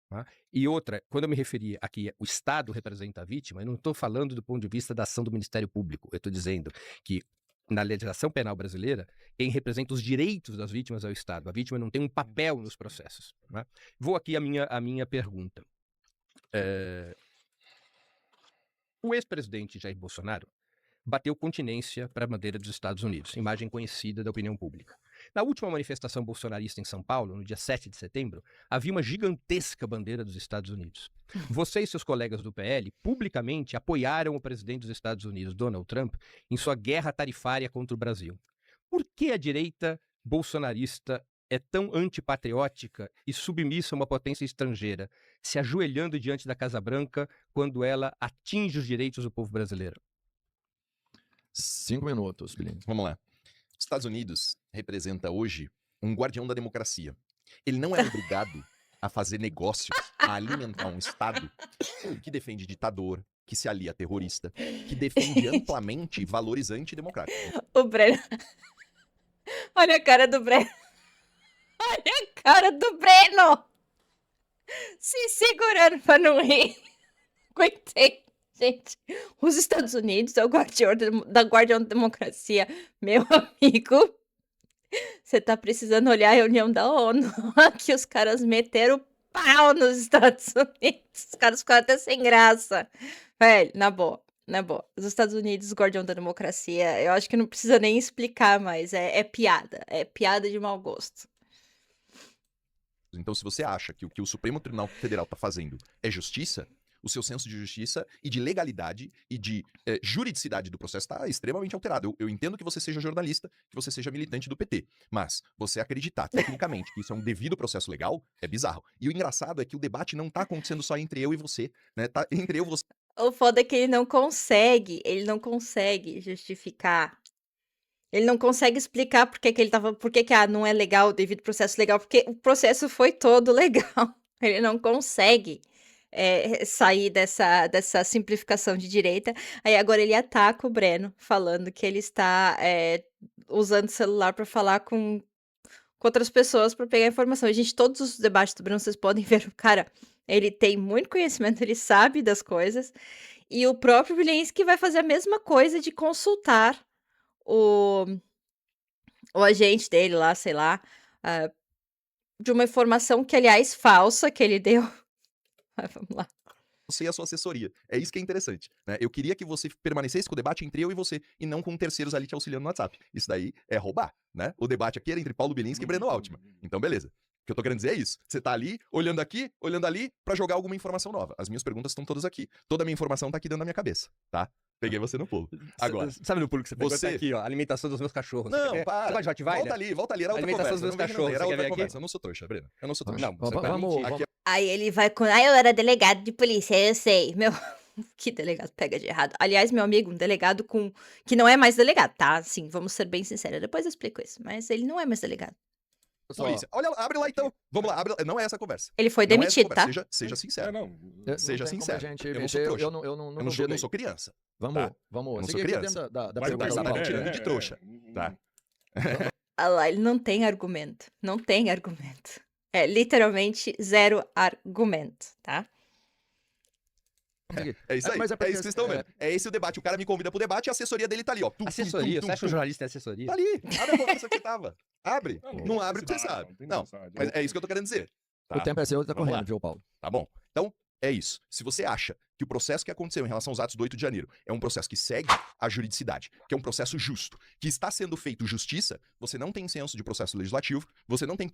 Tá? E outra, quando eu me referi aqui, o Estado representa a vítima, eu não estou falando do ponto de vista da ação do Ministério Público. Eu estou dizendo que na legislação penal brasileira, quem representa os direitos das vítimas é o Estado. A vítima não tem um papel nos processos. Né? Vou aqui a minha pergunta. O ex-presidente Jair Bolsonaro bateu continência para a bandeira dos Estados Unidos, imagem conhecida da opinião pública. Na última manifestação bolsonarista em São Paulo, no dia 7 de setembro, havia uma gigantesca bandeira dos Estados Unidos. Você e seus colegas do PL publicamente apoiaram o presidente dos Estados Unidos, Donald Trump, em sua guerra tarifária contra o Brasil. Por que a direita bolsonarista é tão antipatriótica e submissa a uma potência estrangeira, se ajoelhando diante da Casa Branca quando ela atinge os direitos do povo brasileiro? 5 minutos, Bilinski. Vamos lá. Os Estados Unidos representa hoje um guardião da democracia. Ele não é obrigado a fazer negócios, a alimentar um Estado que defende ditador, que se alia a terrorista, que defende amplamente valores antidemocráticos. O Breno. Olha a cara do Breno. Olha a cara do Breno. Se segurando pra não rir. Aguentei. Gente, os Estados Unidos é o guardião da democracia. Meu amigo, você tá precisando olhar a reunião da ONU. Que os caras meteram pau nos Estados Unidos. Os caras ficaram até sem graça. Velho, na boa. Na boa. Os Estados Unidos, guardião da democracia, eu acho que não precisa nem explicar mais. É piada. É piada de mau gosto. Então, se você acha que o que o Supremo Tribunal Federal está fazendo é justiça, o seu senso de justiça e de legalidade e de juridicidade do processo está extremamente alterado. Eu entendo que você seja jornalista, que você seja militante do PT, mas você acreditar tecnicamente que isso é um devido processo legal é bizarro. E o engraçado é que o debate não está acontecendo só entre eu e você, né? Tá entre eu e você. O foda é que ele não consegue justificar. Ele não consegue explicar por que não é legal o devido processo legal, porque o processo foi todo legal. Ele não consegue sair dessa simplificação de direita. Aí agora ele ataca o Breno, falando que ele está usando o celular para falar com outras pessoas para pegar informação. Gente, todos os debates do Breno, vocês podem ver, o cara, ele tem muito conhecimento, ele sabe das coisas. E o próprio Bilinski vai fazer a mesma coisa de consultar o agente dele lá, sei lá, de uma informação que, aliás, falsa, que ele deu. Vamos lá. Você e a sua assessoria. É isso que é interessante, né? Eu queria que você permanecesse com o debate entre eu e você, e não com terceiros ali te auxiliando no WhatsApp. Isso daí é roubar, né? O debate aqui era entre Paulo Bilinski e Breno Altman. Então, beleza. O que eu tô querendo dizer é isso. Você tá ali, olhando aqui, olhando ali, pra jogar alguma informação nova. As minhas perguntas estão todas aqui. Toda a minha informação tá aqui dentro da minha cabeça, tá? Peguei você no pulo. Agora, Sabe no pulo que você pegou? você- Tá aqui, ó, alimentação dos meus cachorros. não, Você para. gosta de Rottweiler? Volta ali, era outra Alimentação conversa. dos meus Não vem cachorros, era você quer outra ver aqui? conversa. Eu não sou trouxa, Breno. Eu não sou trouxa. Não, você tá vamos- mentindo. Aqui Aí ele vai com. Eu era delegado de polícia, eu sei. Meu, que delegado pega de errado. Aliás, meu amigo, um delegado que não é mais delegado, tá? Assim, vamos ser bem sinceros. Depois eu explico isso. Mas ele não é mais delegado. Polícia. Olha, abre lá então. Vamos lá, abre lá. Não é essa a conversa. Ele foi Não é essa a demitido, tá? conversa. Seja sincero. não. Seja Não tem como sincero. a gente Eu não mexer, sou trouxa. eu não Eu não sou criança. Vamos, Tá. vamos. Eu não Seguir sou aqui criança. dentro da Mas pergunta você da tá pauta. me tirando de trouxa. Tá. Olha lá, ele não tem argumento. Não tem argumento. É literalmente zero argumento, tá? É isso aí. Mas É, é porque- isso que vocês estão vendo. É esse o debate. O cara me convida pro debate e a assessoria dele tá ali, ó. Assessoria, você acha que o jornalista é assessoria? Tá ali. Abre a conversa que você tava. Abre. Não, Não abre porque você necessidade, sabe. tem Não, necessidade. mas é isso que eu tô querendo dizer. Tá? O tempo é seu, tá Vamos correndo, lá. viu, Paulo? Tá bom? Então, é isso. Se você acha que o processo que aconteceu em relação aos atos do 8 de janeiro é um processo que segue a juridicidade, que é um processo justo, que está sendo feito justiça, você não tem senso de processo legislativo, você não tem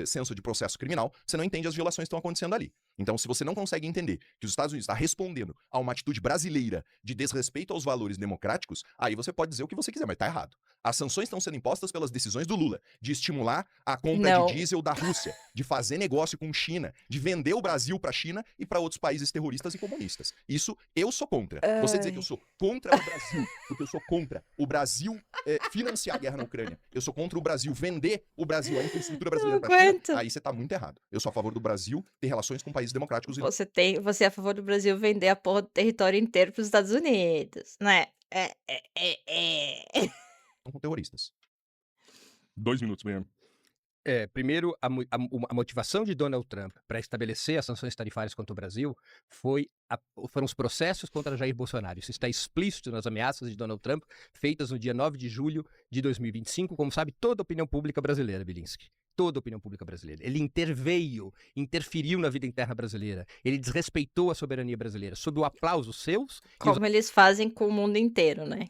senso de processo criminal, você não entende as violações que estão acontecendo ali. Então, se você não consegue entender que os Estados Unidos está respondendo a uma atitude brasileira de desrespeito aos valores democráticos, aí você pode dizer o que você quiser, mas tá errado. As sanções estão sendo impostas pelas decisões do Lula, de estimular a compra Não. de diesel da Rússia, de fazer negócio com China, de vender o Brasil para a China e para outros países terroristas e comunistas. Isso eu sou contra. Você dizer que eu sou contra o Brasil, porque eu sou contra o Brasil financiar a guerra na Ucrânia, eu sou contra o Brasil vender o Brasil, a infraestrutura brasileira Não para a China, aguento. aí você tá muito errado. Eu sou a favor do Brasil ter relações com países democráticos e Você é a favor do Brasil vender a porra do território inteiro para os Estados Unidos, né? não com terroristas. 2 minutos mesmo. Primeiro, a motivação de Donald Trump para estabelecer as sanções tarifárias contra o Brasil foram os processos contra Jair Bolsonaro. Isso está explícito nas ameaças de Donald Trump, feitas no dia 9 de julho de 2025, como sabe toda a opinião pública brasileira, Bilinski. Toda a opinião pública brasileira. Ele interferiu na vida interna brasileira. Ele desrespeitou a soberania brasileira, sob o aplauso seus e os Como eles fazem com o mundo inteiro, né?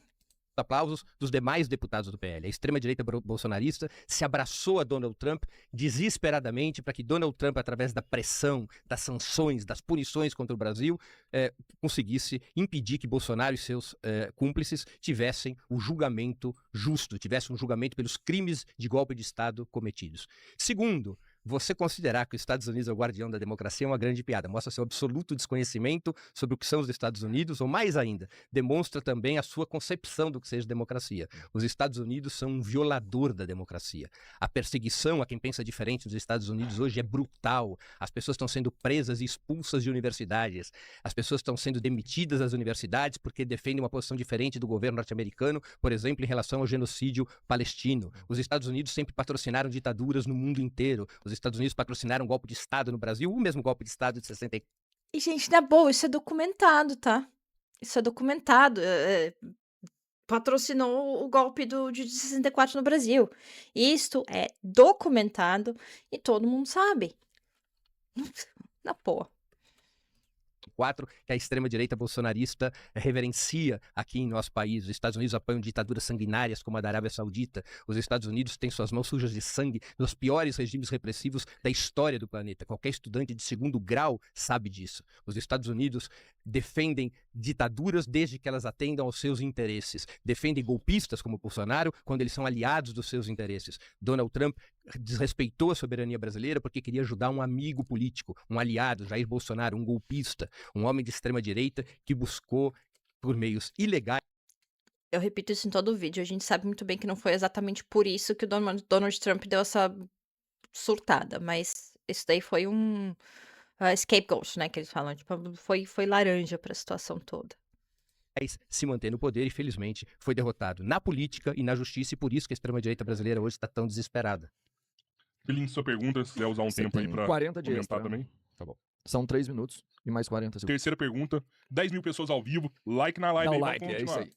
aplausos dos demais deputados do PL. A extrema-direita bolsonarista se abraçou a Donald Trump desesperadamente para que Donald Trump, através da pressão, das sanções, das punições contra o Brasil, conseguisse impedir que Bolsonaro e seus cúmplices tivessem o julgamento justo, tivessem um julgamento pelos crimes de golpe de Estado cometidos. Segundo, você considerar que os Estados Unidos é o guardião da democracia é uma grande piada. Mostra seu absoluto desconhecimento sobre o que são os Estados Unidos, ou mais ainda, demonstra também a sua concepção do que seja democracia. Os Estados Unidos são um violador da democracia. A perseguição a quem pensa diferente nos Estados Unidos hoje é brutal. As pessoas estão sendo presas e expulsas de universidades. As pessoas estão sendo demitidas das universidades porque defendem uma posição diferente do governo norte-americano, por exemplo, em relação ao genocídio palestino. Os Estados Unidos sempre patrocinaram ditaduras no mundo inteiro. Os Estados Unidos patrocinaram um golpe de Estado no Brasil, o mesmo golpe de Estado de 64. E, gente, na boa, isso é documentado, tá? Isso é documentado. Patrocinou o golpe de 64 no Brasil. Isto é documentado e todo mundo sabe. Na boa. Que a extrema-direita bolsonarista reverencia aqui em nosso país. Os Estados Unidos apoiam ditaduras sanguinárias como a da Arábia Saudita. Os Estados Unidos têm suas mãos sujas de sangue nos piores regimes repressivos da história do planeta. Qualquer estudante de segundo grau sabe disso. Os Estados Unidos defendem ditaduras desde que elas atendam aos seus interesses. Defendem golpistas como Bolsonaro quando eles são aliados dos seus interesses. Donald Trump desrespeitou a soberania brasileira porque queria ajudar um amigo político, um aliado, Jair Bolsonaro, um golpista, um homem de extrema-direita que buscou, por meios ilegais. Eu repito isso em todo o vídeo. A gente sabe muito bem que não foi exatamente por isso que o Donald Trump deu essa surtada, mas isso daí foi um scapegoat, né, que eles falam. Tipo, foi laranja para a situação toda. Se manter no poder e, felizmente, foi derrotado na política e na justiça, e por isso que a extrema-direita brasileira hoje está tão desesperada. Pelinho, sua pergunta, se quiser usar um Você tempo aí tem pra 40 de comentar extra. também. Tá bom. São 3 minutos e mais 40 segundos. Terceira pergunta, 10 mil pessoas ao vivo, like na live Dá o aí, like, vamos é isso continuar. aí.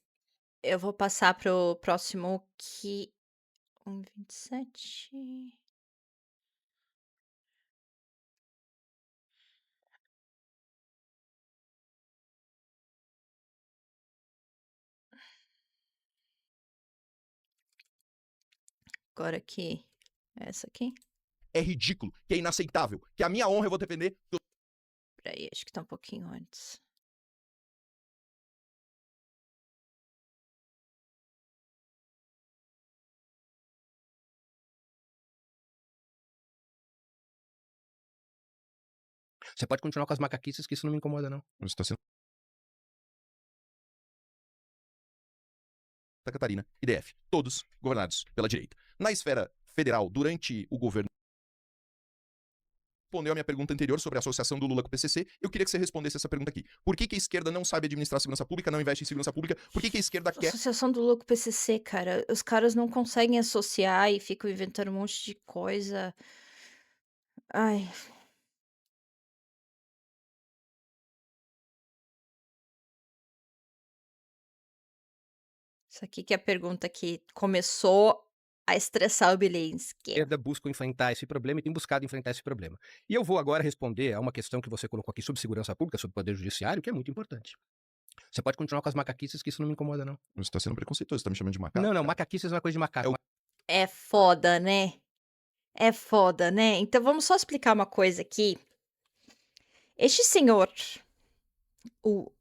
Eu vou passar pro próximo que... 1,27... Agora aqui, essa aqui. É ridículo, que é inaceitável, que a minha honra eu vou defender. Peraí, acho que tá um pouquinho antes. Você pode continuar com as macaquices, que isso não me incomoda, não. Isso está sendo Santa Catarina e DF, todos governados pela direita. Na esfera federal, durante o governo, respondeu a minha pergunta anterior sobre a associação do Lula com o PCC, eu queria que você respondesse essa pergunta aqui. Por que a esquerda não sabe administrar a segurança pública, não investe em segurança pública? Por que a esquerda quer... Associação do Louco PCC, cara. Os caras não conseguem associar e ficam inventando um monte de coisa. Ai. Isso aqui que é a pergunta que começou a estressar o Bilinski. A esquerda busca enfrentar esse problema e tem buscado enfrentar esse problema. E eu vou agora responder a uma questão que você colocou aqui sobre segurança pública, sobre o poder judiciário, que é muito importante. Você pode continuar com as macaquices, que isso não me incomoda, não. Você está sendo preconceituoso, você está me chamando de macaco? Não, cara. macaquices é uma coisa de macaco. É foda, né? É foda, né? Então vamos só explicar uma coisa aqui. Este senhor, o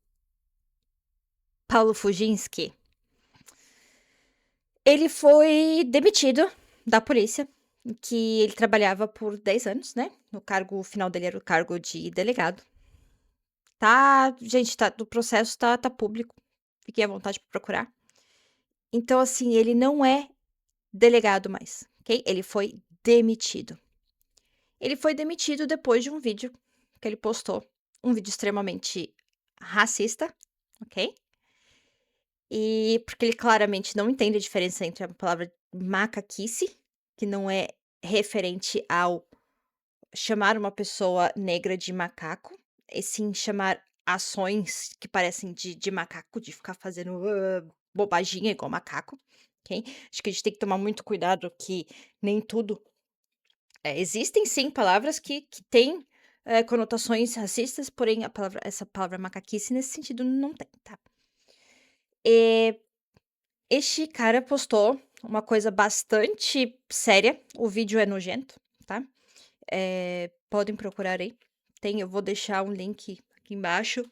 Paulo Fuginski, ele foi demitido da polícia, que ele trabalhava por 10 anos, né? No cargo, o final dele era o cargo de delegado. Tá, gente, tá, do processo tá público. Fiquem à vontade para procurar. Então, assim, ele não é delegado mais, ok? Ele foi demitido. Ele foi demitido depois de um vídeo que ele postou. Um vídeo extremamente racista, ok? E porque ele claramente não entende a diferença entre a palavra macaquice, que não é referente ao chamar uma pessoa negra de macaco, e sim chamar ações que parecem de macaco, de ficar fazendo bobaginha igual macaco, ok? Acho que a gente tem que tomar muito cuidado que nem tudo. Existem sim palavras que têm conotações racistas, porém essa palavra macaquice nesse sentido não tem, tá? Eh, Este cara postou uma coisa bastante séria. O vídeo é nojento, tá? Podem procurar aí. Eu vou deixar um link aqui embaixo.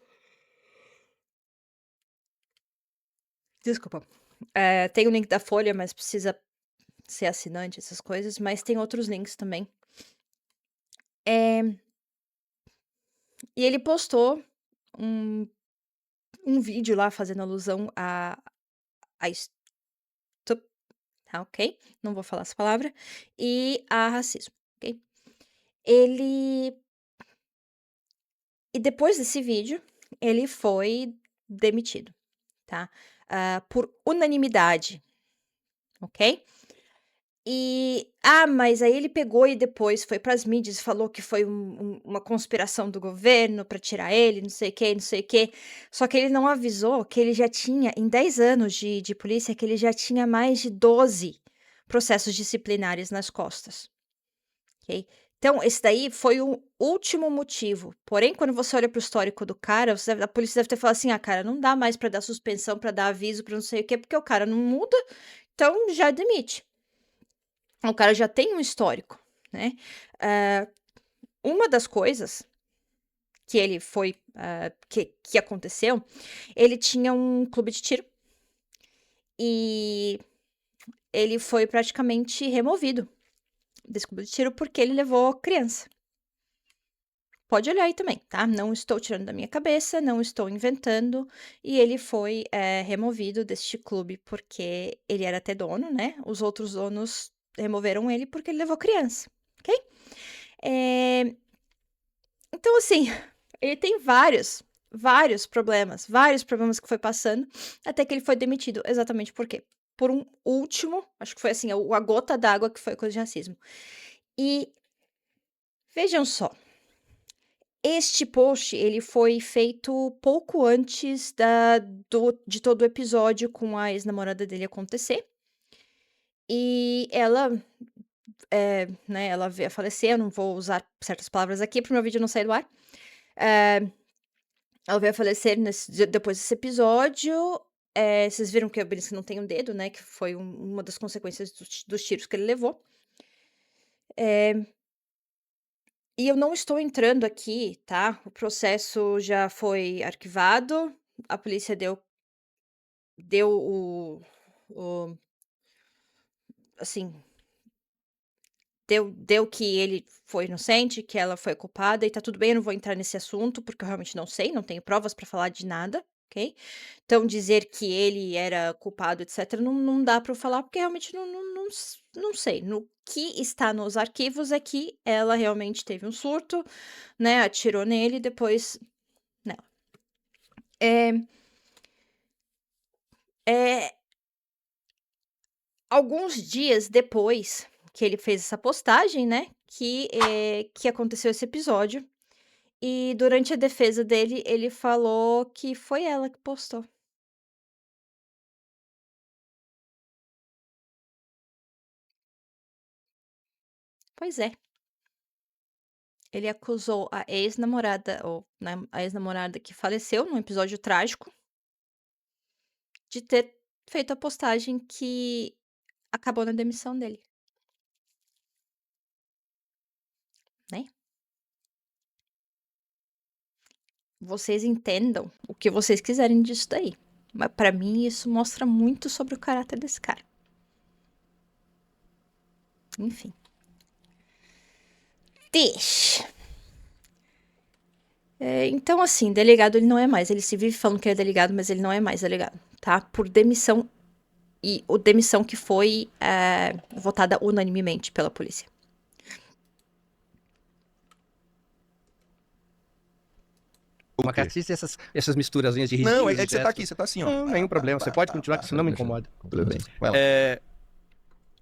Desculpa. Tem o link da Folha, mas precisa ser assinante, essas coisas. Mas tem outros links também. Eh, e ele postou um, um vídeo lá fazendo alusão a tá, ok? Não vou falar essa palavra. E a racismo, ok? Ele E depois desse vídeo, ele foi demitido, tá? Por unanimidade, ok? Mas aí ele pegou e depois foi para as mídias e falou que foi uma conspiração do governo para tirar ele, não sei o quê, não sei o quê. Só que ele não avisou que ele já tinha, em 10 anos de polícia, que ele já tinha mais de 12 processos disciplinares nas costas. Ok? Então, esse daí foi o último motivo. Porém, quando você olha para o histórico do cara, a polícia deve ter falado assim: ah, cara, não dá mais para dar suspensão, para dar aviso, para não sei o quê, porque o cara não muda, então já demite. O cara já tem um histórico, né? Ah, uma das coisas que ele foi, que aconteceu, ele tinha um clube de tiro e ele foi praticamente removido desse clube de tiro porque ele levou criança. Pode olhar aí também, tá? Não estou tirando da minha cabeça, não estou inventando. E ele foi removido deste clube porque ele era até dono, né? Os outros donos removeram ele porque ele levou criança, ok? Eh, Então, assim, ele tem vários problemas que foi passando, até que ele foi demitido. Exatamente por quê? Por um último, acho que foi assim, a gota d'água que foi coisa de racismo. E vejam só. Este post, ele foi feito pouco antes de todo o episódio com a ex-namorada dele acontecer. E ela, né, ela veio a falecer, eu não vou usar certas palavras aqui para o meu vídeo não sair do ar. Eh, Ela veio a falecer depois desse episódio. Vocês viram que a Belisca não tem um dedo, né, que foi uma das consequências dos tiros que ele levou. Eh, e eu não estou entrando aqui, tá, o processo já foi arquivado, a polícia deu o assim, deu que ele foi inocente, que ela foi culpada e tá tudo bem, eu não vou entrar nesse assunto, porque eu realmente não sei, não tenho provas pra falar de nada, ok? Então dizer que ele era culpado, etcétera, não dá pra eu falar, porque realmente não sei. No que está nos arquivos é que ela realmente teve um surto, né, atirou nele e depois nela. Eh eh Alguns dias depois que ele fez essa postagem, né, que aconteceu esse episódio, e durante a defesa dele, ele falou que foi ela que postou. Pois é, ele acusou a ex-namorada ou, né, a ex-namorada que faleceu num episódio trágico, de ter feito a postagem que acabou na demissão dele, né. vocês entendam o que vocês quiserem disso daí. Mas pra mim isso mostra muito sobre o caráter desse cara. Enfim. Deixa. Então, assim, delegado ele não é mais. Ele se vive falando que é delegado, mas ele não é mais delegado, tá? Por demissão. E o demissão que foi votada unanimemente pela polícia. O macartista e essas misturazinhas de Não, risquinhos é e que você tá gestos. aqui, você tá assim, ó. Não, nenhum problema. Você pode continuar, que isso não me incomoda. Tudo bem. Vai lá.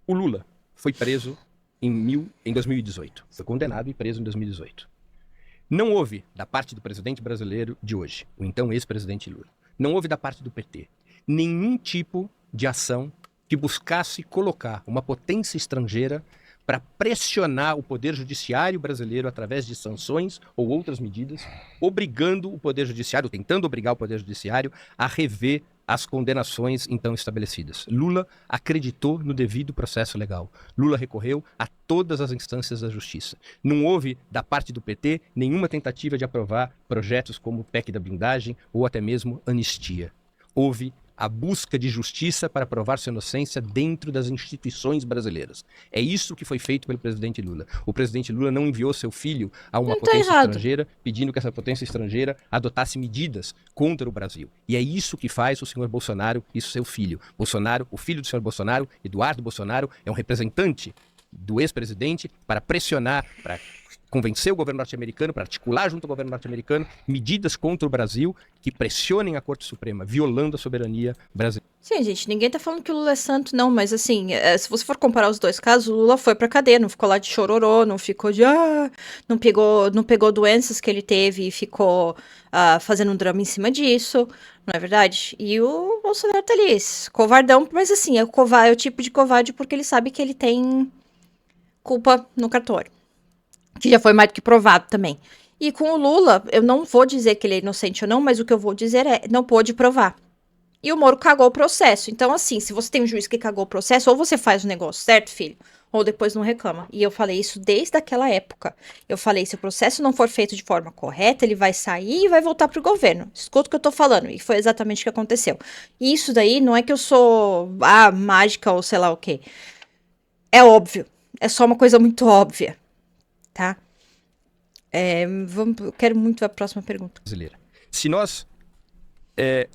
O Lula foi preso em 2018. Foi condenado e preso em 2018. Não houve, da parte do presidente brasileiro de hoje, o então ex-presidente Lula, não houve da parte do PT, nenhum tipo de ação que buscasse colocar uma potência estrangeira para pressionar o poder judiciário brasileiro através de sanções ou outras medidas, obrigando o poder judiciário, tentando obrigar o poder judiciário a rever as condenações então estabelecidas. Lula acreditou no devido processo legal. Lula recorreu a todas as instâncias da justiça. Não houve, da parte do PT, nenhuma tentativa de aprovar projetos como o PEC da blindagem ou até mesmo anistia. Houve a busca de justiça para provar sua inocência dentro das instituições brasileiras. É isso que foi feito pelo presidente Lula. O presidente Lula não enviou seu filho a uma Não tá potência errado. estrangeira, pedindo que essa potência estrangeira adotasse medidas contra o Brasil. E é isso que faz o senhor Bolsonaro e seu filho. Bolsonaro, o filho do senhor Bolsonaro, Eduardo Bolsonaro, é um representante do ex-presidente para pressionar, para convencer o governo norte-americano, para articular junto ao governo norte-americano medidas contra o Brasil que pressionem a Corte Suprema, violando a soberania brasileira. Sim, gente, ninguém tá falando que o Lula é santo, não, mas assim, se você for comparar os dois casos, o Lula foi pra cadeia, não ficou lá de chororô, não ficou de, não pegou doenças que ele teve e ficou fazendo um drama em cima disso, não é verdade? E o Bolsonaro tá ali, covardão, mas assim, é o tipo de covarde porque ele sabe que ele tem culpa no cartório, que já foi mais do que provado também. E com o Lula, eu não vou dizer que ele é inocente ou não, mas o que eu vou dizer é, não pôde provar. E o Moro cagou o processo. Então, assim, se você tem um juiz que cagou o processo, ou você faz o negócio certo, filho, ou depois não reclama. E eu falei isso desde aquela época. Eu falei, se o processo não for feito de forma correta, ele vai sair e vai voltar pro governo. Escuta o que eu tô falando. E foi exatamente o que aconteceu. E isso daí não é que eu sou mágica ou sei lá o quê. É óbvio. É só uma coisa muito óbvia. Tá? Eu quero muito a próxima pergunta. Se nós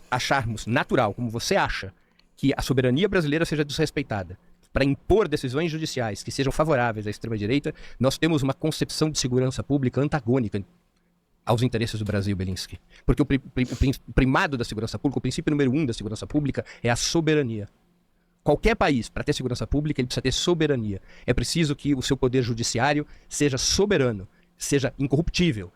acharmos natural, como você acha, que a soberania brasileira seja desrespeitada para impor decisões judiciais que sejam favoráveis à extrema-direita, nós temos uma concepção de segurança pública antagônica aos interesses do Brasil, Belinsky. Porque o primado da segurança pública, o princípio número 1 da segurança pública é a soberania. Qualquer país, para ter segurança pública, ele precisa ter soberania. É preciso que o seu poder judiciário seja soberano, seja incorruptível,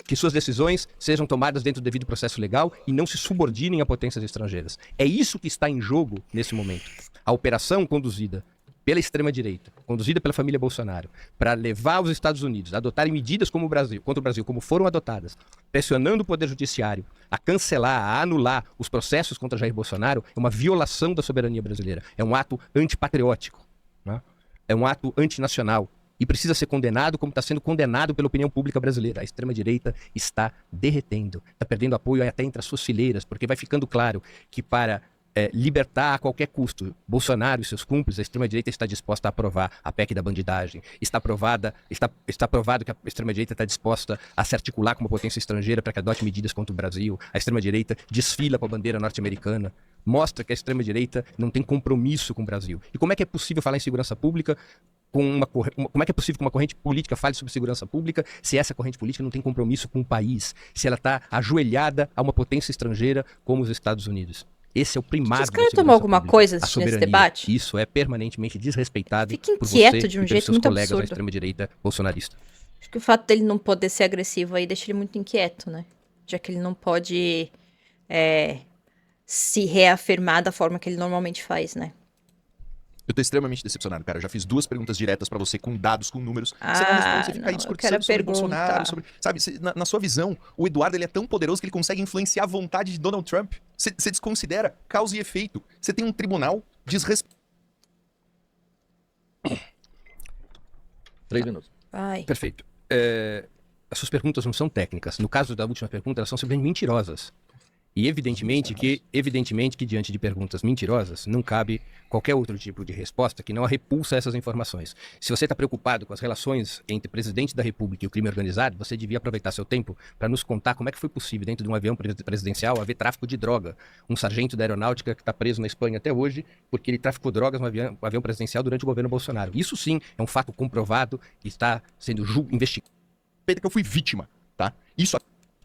que suas decisões sejam tomadas dentro do devido processo legal e não se subordinem a potências estrangeiras. É isso que está em jogo nesse momento. A operação conduzida pela extrema-direita, conduzida pela família Bolsonaro, para levar os Estados Unidos a adotarem medidas contra o Brasil, como foram adotadas, pressionando o Poder Judiciário a cancelar, a anular os processos contra Jair Bolsonaro, é uma violação da soberania brasileira. É um ato antipatriótico, né? É um ato antinacional. E precisa ser condenado como está sendo condenado pela opinião pública brasileira. A extrema-direita está derretendo, está perdendo apoio até entre as suas fileiras, porque vai ficando claro que para libertar a qualquer custo Bolsonaro e seus cúmplices, a extrema-direita está disposta a aprovar a PEC da bandidagem. Está provado que a extrema-direita está disposta a se articular com uma potência estrangeira para que adote medidas contra o Brasil. A extrema-direita desfila com a bandeira norte-americana. Mostra que a extrema-direita não tem compromisso com o Brasil. E como é que é possível falar em segurança pública como é que é possível que uma corrente política fale sobre segurança pública se essa corrente política não tem compromisso com o país, se ela está ajoelhada a uma potência estrangeira como os Estados Unidos? Esse é o primado Vocês da querem segurança tomar alguma pública, coisa a nesse soberania. debate? Isso é permanentemente desrespeitado Fique por inquieto você de um e pelos jeito seus muito colegas da absurdo. extrema-direita bolsonarista. Acho que o fato dele não poder ser agressivo aí deixa ele muito inquieto, né? Já que ele não pode se reafirmar da forma que ele normalmente faz, né? Eu tô extremamente decepcionado, cara. Eu já fiz 2 perguntas diretas pra você com dados, com números. Você não responde, você fica aí não, eu quero a discursando sobre pergunta. Bolsonaro, sobre... Sabe, na sua visão, o Eduardo ele é tão poderoso que ele consegue influenciar a vontade de Donald Trump. Você desconsidera causa e efeito. Você tem um tribunal 3 minutos. Ai. Perfeito. as suas perguntas não são técnicas. No caso da última pergunta, elas são simplesmente mentirosas. E evidentemente que diante de perguntas mentirosas, não cabe qualquer outro tipo de resposta que não a repulsa essas informações. Se você está preocupado com as relações entre o presidente da República e o crime organizado, você devia aproveitar seu tempo para nos contar como é que foi possível, dentro de um avião presidencial, haver tráfico de droga. Um sargento da aeronáutica que está preso na Espanha até hoje, porque ele traficou drogas no avião presidencial durante o governo Bolsonaro. Isso sim é um fato comprovado que está sendo investigado. Que eu fui vítima, tá? Isso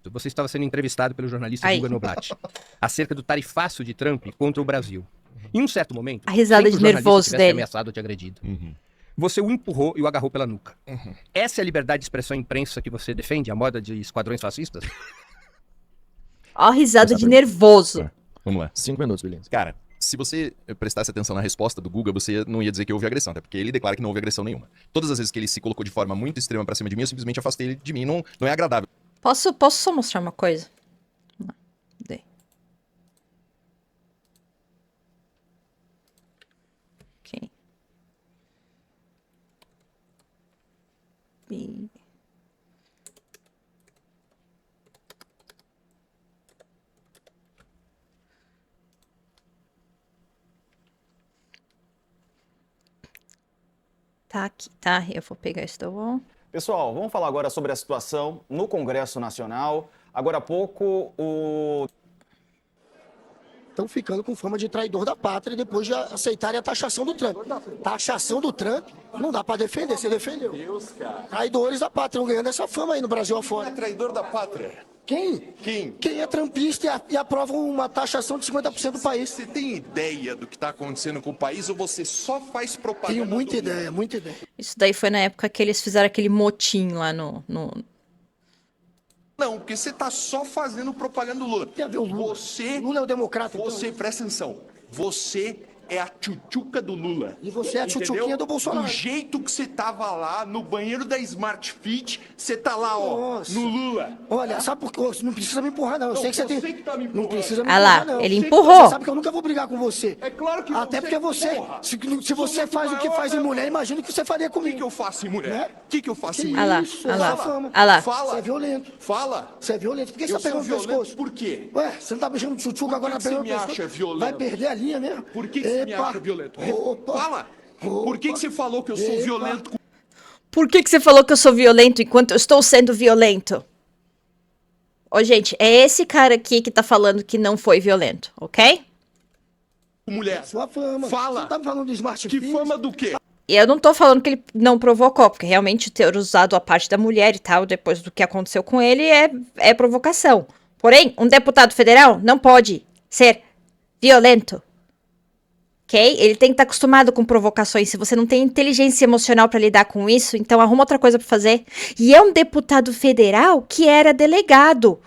Você estava sendo entrevistado pelo jornalista Aí. Guga Noblat acerca do tarifácio de Trump contra o Brasil. Em um certo momento, A risada sem que de o jornalista nervoso tivesse dele. ameaçado ou te agredido, Uhum. você o empurrou e o agarrou pela nuca. Uhum. Essa é a liberdade de expressão em imprensa que você defende, a moda de esquadrões fascistas? Ó a risada de Essa nervoso. É. Vamos lá. 5 minutos, Belinsky. Cara, se você prestasse atenção na resposta do Guga, você não ia dizer que houve agressão, até porque ele declara que não houve agressão nenhuma. Todas as vezes que ele se colocou de forma muito extrema pra cima de mim, eu simplesmente afastei ele de mim. Não é agradável. Posso só mostrar uma coisa? Não. Dei. Ok. E... Tá aqui, tá? Eu vou pegar isso da wall. Pessoal, vamos falar agora sobre a situação no Congresso Nacional. Agora há pouco, o Estão ficando com fama de traidor da pátria depois de aceitarem a taxação do Trump. Taxação do Trump não dá para defender, você defendeu. Traidores da pátria, estão ganhando essa fama aí no Brasil afora. Traidor da pátria. Quem? Quem? Quem é trampista e aprova uma taxação de 50% do país. Você tem ideia do que está acontecendo com o país ou você só faz propaganda? Tenho muita do ideia, muita ideia. Isso daí foi na época que eles fizeram aquele motim lá no... Não, porque você está só fazendo propaganda do Lula. Tem a ver o Lula. Você, Lula é o democrata, então. você, presta atenção, você é a tchutchuca do Lula. E você é a Entendeu? tchutchuquinha do Bolsonaro. Do jeito que você tava lá no banheiro da Smart Fit, você tá lá, ó, Nossa. no Lula. Olha, sabe por quê? Você não precisa me empurrar, não. Eu Não, sei que você você tem. que tá me Não empurrando. precisa me Ah lá, empurrar, não. ele Eu sei que empurrou. Você sabe que eu nunca vou brigar com você. É claro que não. Até porque você, Porra. se você faz o que faz em mulher, imagina o que você faria O que comigo. eu faço em mulher? Né? O que eu faço em Que Ah mulher? lá, isso, ah lá, essa fama. ah lá. Fala. Você é violento. Fala. Você é violento. Por que você Eu tá pegando sou no violento pescoço? por quê? Ué, você não tá beijando no tchutchuca agora na que você pegando me no pescoço? acha violento? Vai perder a linha mesmo. Por que você me Epa. acha violento? Opa. Fala. Por que você falou que eu sou Epa. violento com Por que você falou que eu sou violento enquanto eu estou sendo violento? Ô, gente, é esse cara aqui que tá falando que não foi violento, ok? mulher? Sua fama. Fala. Você tá falando do Smart Que Fit? fama do quê? E eu não tô falando que ele não provocou, porque realmente ter usado a parte da mulher e tal, depois do que aconteceu com ele, é provocação. Porém, um deputado federal não pode ser violento. Ok? Ele tem que estar acostumado com provocações. Se você não tem inteligência emocional pra lidar com isso, então arruma outra coisa pra fazer. E é um deputado federal que era delegado.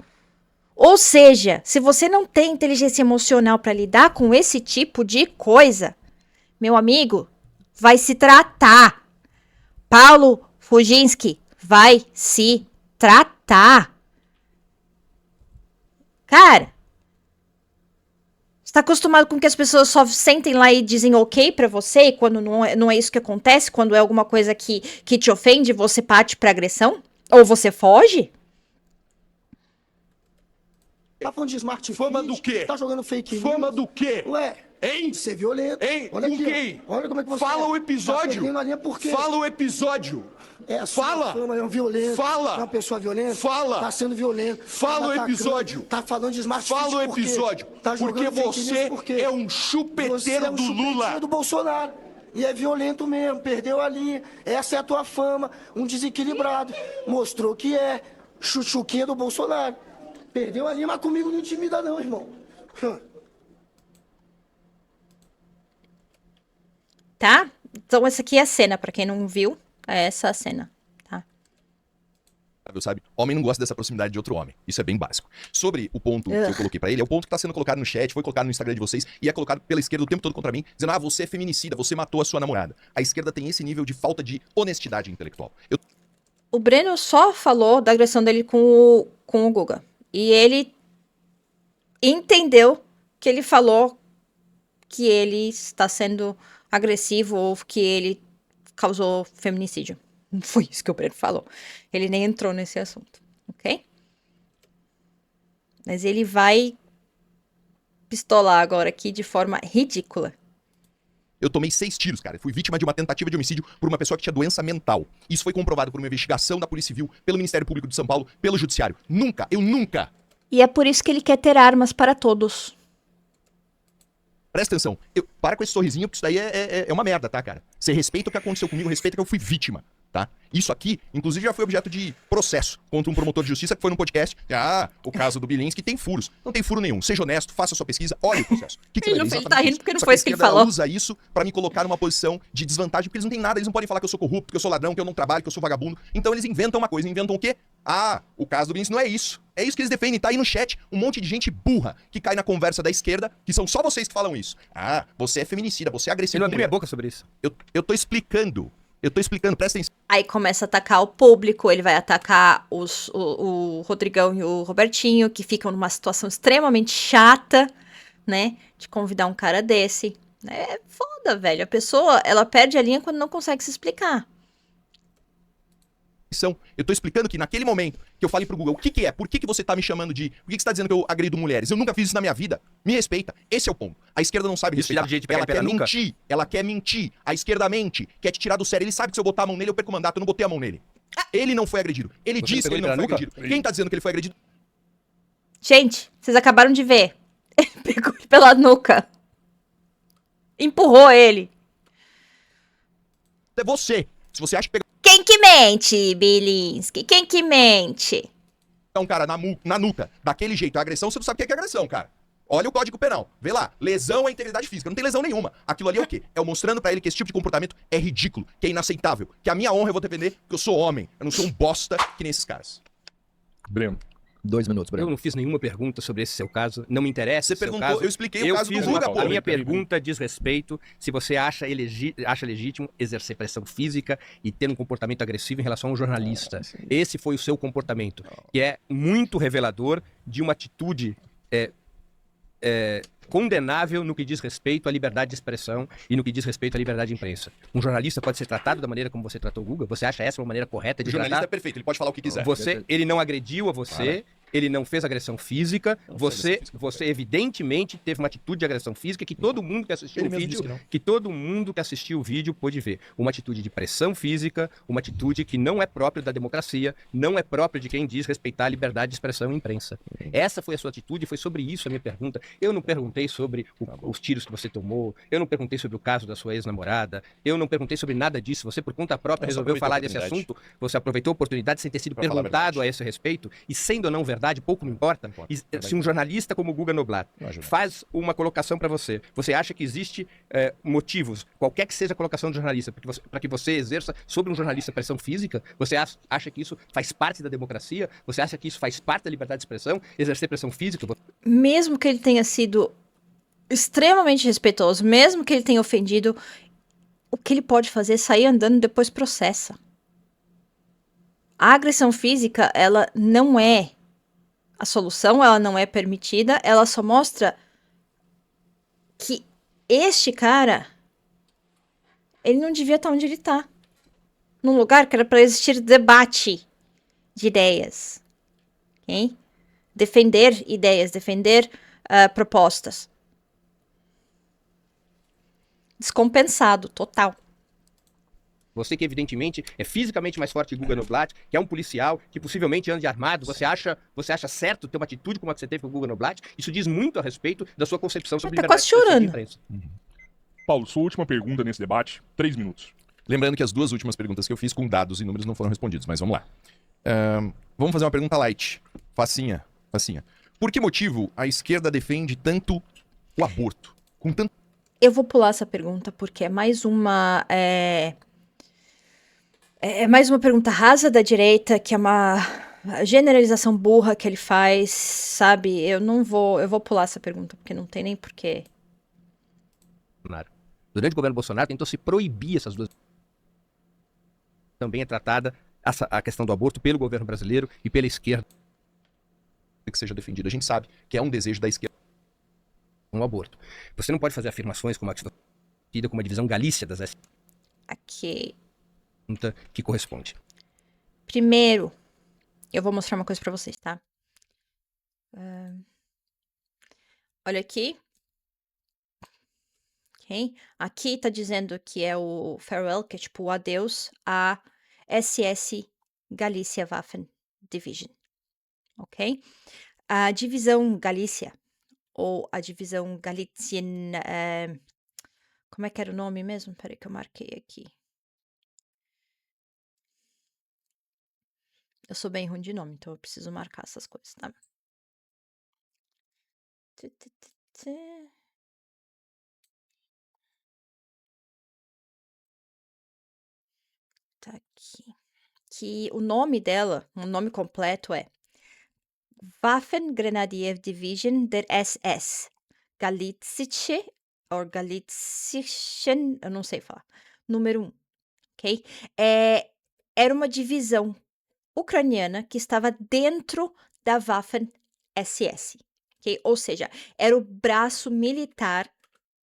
Ou seja, se você não tem inteligência emocional pra lidar com esse tipo de coisa, meu amigo, vai se tratar. Paulo Fujinski vai se tratar. Cara, você tá acostumado com que as pessoas só sentem lá e dizem ok pra você, e quando não é isso que acontece, quando é alguma coisa que te ofende, você parte pra agressão? Ou você foge? Tá falando de Smart Fama Fit? do quê? Tá jogando fake news? Fama do quê? Ué, Hein? de ser violento. Hein? Olha Com aqui, quem? ó. Olha como é que você Fala é. o Tá episódio. perdendo a linha por quê? Fala o episódio. É a sua Fala. fama, é um violento. Fala. É uma pessoa violenta. Fala. Tá sendo violento. Fala tá o atacando, episódio. Tá falando de Smart Fala o Fit por quê? episódio. Tá jogando Porque fake você news por quê? é um Você chupeteiro é um do chupetinho Lula. do Bolsonaro. E é violento mesmo, perdeu a linha. Essa é a tua fama, um desequilibrado. Mostrou que é chuchuquinha do Bolsonaro. Perdeu a linha, mas comigo não intimida não, irmão. Tá? Então essa aqui é a cena, pra quem não viu, é essa a cena, tá? Sabe? Homem não gosta dessa proximidade de outro homem. Isso é bem básico. Sobre o ponto que eu coloquei pra ele, é o ponto que tá sendo colocado no chat, foi colocado no Instagram de vocês e é colocado pela esquerda o tempo todo contra mim, dizendo: ah, você é feminicida, você matou a sua namorada. A esquerda tem esse nível de falta de honestidade intelectual. O Breno só falou da agressão dele com o Guga. E ele entendeu que ele falou que ele está sendo agressivo ou que ele causou feminicídio. Não foi isso que o Breno falou. Ele nem entrou nesse assunto, ok? Mas ele vai pistolar agora aqui de forma ridícula. Eu tomei 6 tiros, cara. Eu fui vítima de uma tentativa de homicídio por uma pessoa que tinha doença mental. Isso foi comprovado por uma investigação da Polícia Civil, pelo Ministério Público de São Paulo, pelo Judiciário. Nunca, eu nunca. E é por isso que ele quer ter armas para todos. Presta atenção. Para com esse sorrisinho, porque isso daí é uma merda, tá, cara? Você respeita o que aconteceu comigo, respeita que eu fui vítima, tá? Isso aqui, inclusive, já foi objeto de processo contra um promotor de justiça que foi num podcast. O caso do Bilinski tem furos. Não tem furo nenhum. Seja honesto, faça a sua pesquisa, olhe o processo. Que Ele vai ver? tá Exatamente rindo isso. porque não Só foi a isso que ele esquerda falou. usa isso pra me colocar numa posição de desvantagem, porque eles não têm nada, eles não podem falar que eu sou corrupto, que eu sou ladrão, que eu não trabalho, que eu sou vagabundo. Então eles inventam uma coisa, inventam o quê? O caso do Bilinski não é isso. É isso que eles defendem, tá aí no chat. Um monte de gente burra que cai na conversa da esquerda, que são só vocês que falam isso. Você é feminicida, você é agressivo. Eu não com abri minha mulher. boca sobre isso. Eu tô explicando. Presta atenção. Aí começa a atacar o público, ele vai atacar o Rodrigão e o Robertinho, que ficam numa situação extremamente chata, né? De convidar um cara desse. É foda, velho. A pessoa, ela perde a linha quando não consegue se explicar. Eu tô explicando que naquele momento que eu falei pro Google, o que que é? Por que que você tá me chamando de... Por que que você tá dizendo que eu agredo mulheres? Eu nunca fiz isso na minha vida. Me respeita. Esse é o ponto. A esquerda não sabe Isso respeitar. dá jeito de pegar Ela pela quer nuca? mentir. Ela quer mentir. A esquerda mente. Quer te tirar do sério. Ele sabe que se eu botar a mão nele, eu perco o mandato. Eu não botei a mão nele. Ele não foi agredido. Ele Você disse que pegou ele ele não foi pela nuca? agredido. Quem tá dizendo que ele foi agredido Gente, vocês acabaram de ver. Ele pegou ele pela nuca. Empurrou ele. é você. Se você acha que pegar Quem que mente, Bilinski? Quem que mente? um cara na nuca daquele jeito é agressão, você não sabe o que é agressão, cara. Olha o Código Penal. Vê lá. Lesão à integridade física. Não tem lesão nenhuma. Aquilo ali é o quê? É eu mostrando pra ele que esse tipo de comportamento é ridículo, que é inaceitável, que a minha honra eu vou defender, porque eu sou homem. Eu não sou um bosta que nem esses caras. Breno. 2 minutos, Eu Breno. não fiz nenhuma pergunta sobre esse seu caso, não me interessa. Você esse seu perguntou, caso. eu expliquei o caso do fiz Guga, uma- pô. A minha Peraí, pergunta diz respeito se você acha legítimo exercer pressão física e ter um comportamento agressivo em relação a um jornalista. Esse foi o seu comportamento, que é muito revelador de uma atitude condenável no que diz respeito à liberdade de expressão e no que diz respeito à liberdade de imprensa. Um jornalista pode ser tratado da maneira como você tratou o Guga? Você acha essa uma maneira correta O de jornalista é tratar? perfeito, ele pode falar o que quiser. Ele não agrediu a você, ele não fez agressão física, você evidentemente teve uma atitude de agressão física que todo mundo que assistiu Ele o mesmo vídeo, disse que não. que todo mundo que assistiu o vídeo pôde ver. Uma atitude de pressão física, uma atitude que não é própria da democracia, não é própria de quem diz respeitar a liberdade de expressão e imprensa. Essa foi a sua atitude, foi sobre isso a minha pergunta. Eu não perguntei sobre os tiros que você tomou, eu não perguntei sobre o caso da sua ex-namorada, eu não perguntei sobre nada disso. Você, por conta própria, Eu só resolveu aproveitei a falar desse oportunidade. assunto, você aproveitou a oportunidade sem ter sido Pra falar a perguntado verdade. a esse respeito, e sendo ou não verdade, pouco me importa. Se um jornalista como o Guga Noblat Não ajuda. faz uma colocação para você, você acha que existe motivos, qualquer que seja a colocação do jornalista, para que você exerça sobre um jornalista pressão física? Você acha que isso faz parte da democracia? Você acha que isso faz parte da liberdade de expressão? Exercer pressão física? Mesmo que ele tenha sido extremamente respeitoso, mesmo que ele tenha ofendido, o que ele pode fazer é sair andando e depois processa. A agressão física, ela não é a solução, ela não é permitida, ela só mostra que este cara, ele não devia estar onde ele está. Num lugar que era para existir debate de ideias. Ok? Defender ideias, defender propostas. Descompensado, total. Você que evidentemente é fisicamente mais forte que Guga Noblat, que é um policial, que possivelmente anda armado, você acha certo ter uma atitude como a que você teve com o Guga Noblat? Isso diz muito a respeito da sua concepção sobre Tá liberdade quase de expressão e chorando. imprensa. Paulo, sua última pergunta nesse debate, 3 minutos. Lembrando que as duas últimas perguntas que eu fiz com dados e números não foram respondidos, mas vamos lá. Vamos fazer uma pergunta light. Facinha. Por que motivo a esquerda defende tanto o aborto? Com tanto... Eu vou pular essa pergunta porque é mais uma. É mais uma pergunta rasa da direita, que é uma generalização burra que ele faz, sabe? Eu vou pular essa pergunta porque não tem nem porquê. Bolsonaro. Durante o governo Bolsonaro tentou se proibir essas duas. Também é tratada a questão do aborto pelo governo brasileiro e pela esquerda. que seja defendido. A gente sabe que é um desejo da esquerda. Um aborto. Você não pode fazer afirmações como a que foi tida como a divisão Galícia das Ok. pergunta que corresponde. Primeiro, eu vou mostrar uma coisa pra vocês, tá? Olha aqui. Ok? Aqui tá dizendo que é o farewell, que é tipo o adeus a SS Galícia Waffen Division. Ok? A divisão Galícia, ou a divisão Galician. Como é que era o nome mesmo? Peraí que eu marquei aqui. Eu sou bem ruim de nome, então eu preciso marcar essas coisas, tá? Tá aqui. Que o nome dela, o nome completo é Waffen-Grenadier Division der SS. Galizische, ou Galizischen, eu não sei falar. Número 1, ok? Era uma divisão ucraniana que estava dentro da Waffen-SS, ok? Ou seja, era o braço militar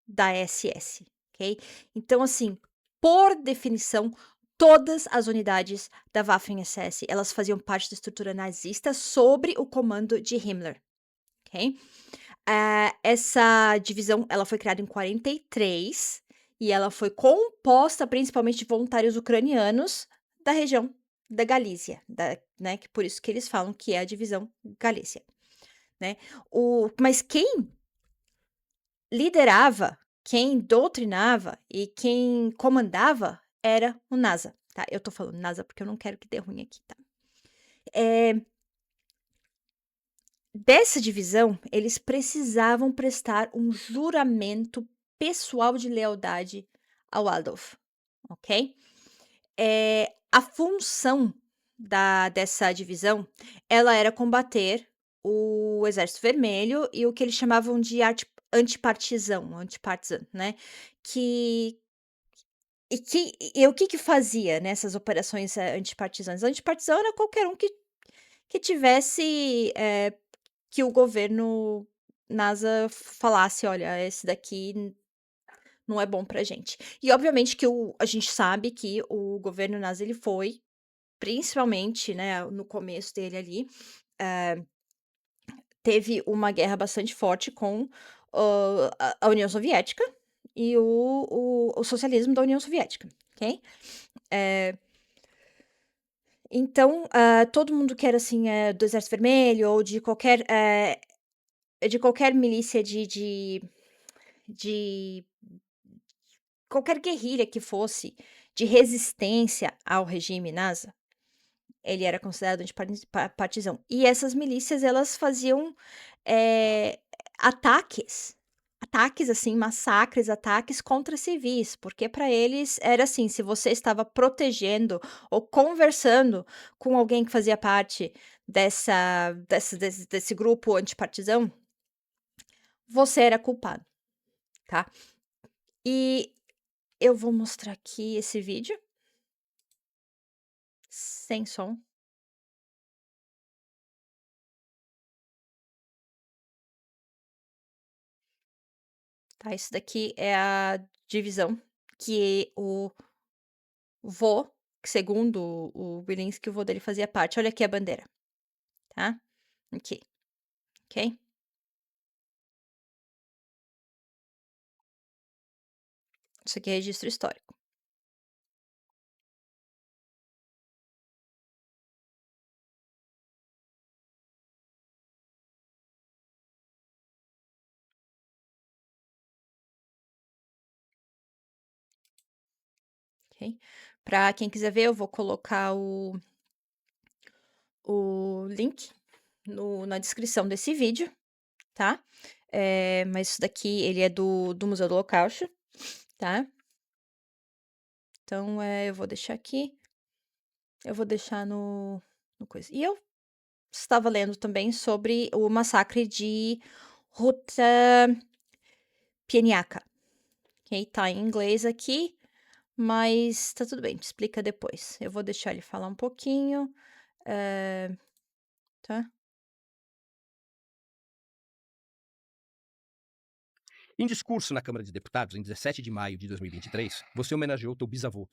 da SS, ok? Então, assim, por definição, todas as unidades da Waffen-SS, elas faziam parte da estrutura nazista sob o comando de Himmler, ok? Essa divisão, ela foi criada em 43 e ela foi composta principalmente de voluntários ucranianos da região da Galícia, né? Que por isso que eles falam que é a divisão Galícia, né? Mas quem liderava, quem doutrinava e quem comandava era o NASA, tá? Eu tô falando NASA porque eu não quero que dê ruim aqui, tá? Dessa divisão, eles precisavam prestar um juramento pessoal de lealdade ao Adolf, ok? A função dessa divisão, ela era combater o Exército Vermelho e o que eles chamavam de antipartisan, né? E o que fazia nessas operações antipartisanas? Antipartisan era qualquer um que tivesse que o governo NASA falasse: olha, esse daqui não é bom pra gente. E obviamente que a gente sabe que o governo NASA ele foi, principalmente, né, no começo dele ali, teve uma guerra bastante forte com a União Soviética e o socialismo da União Soviética, ok? Então, todo mundo que era assim, do Exército Vermelho ou de qualquer milícia de qualquer guerrilha que fosse de resistência ao regime NASA, ele era considerado antipartisão. E essas milícias, elas faziam ataques, assim, massacres, ataques contra civis, porque para eles era assim, se você estava protegendo ou conversando com alguém que fazia parte desse grupo antipartisão, você era culpado, tá? E eu vou mostrar aqui esse vídeo. Sem som. Tá, isso daqui é a divisão que o vô, que segundo o Wilinski, o vô dele fazia parte. Olha aqui a bandeira, tá? Aqui, ok? Isso aqui é registro histórico. Ok? Para quem quiser ver, eu vou colocar o link na descrição desse vídeo, tá? Mas isso daqui, ele é do Museu do Holocausto, tá? Então, eu vou deixar aqui. Eu vou deixar no coisa. E eu estava lendo também sobre o massacre de Ruta Pieniacka, ok? Tá em inglês aqui, mas tá tudo bem, te explica depois. Eu vou deixar ele falar um pouquinho, tá? Em discurso na Câmara de Deputados, em 17 de maio de 2023, você homenageou teu bisavô,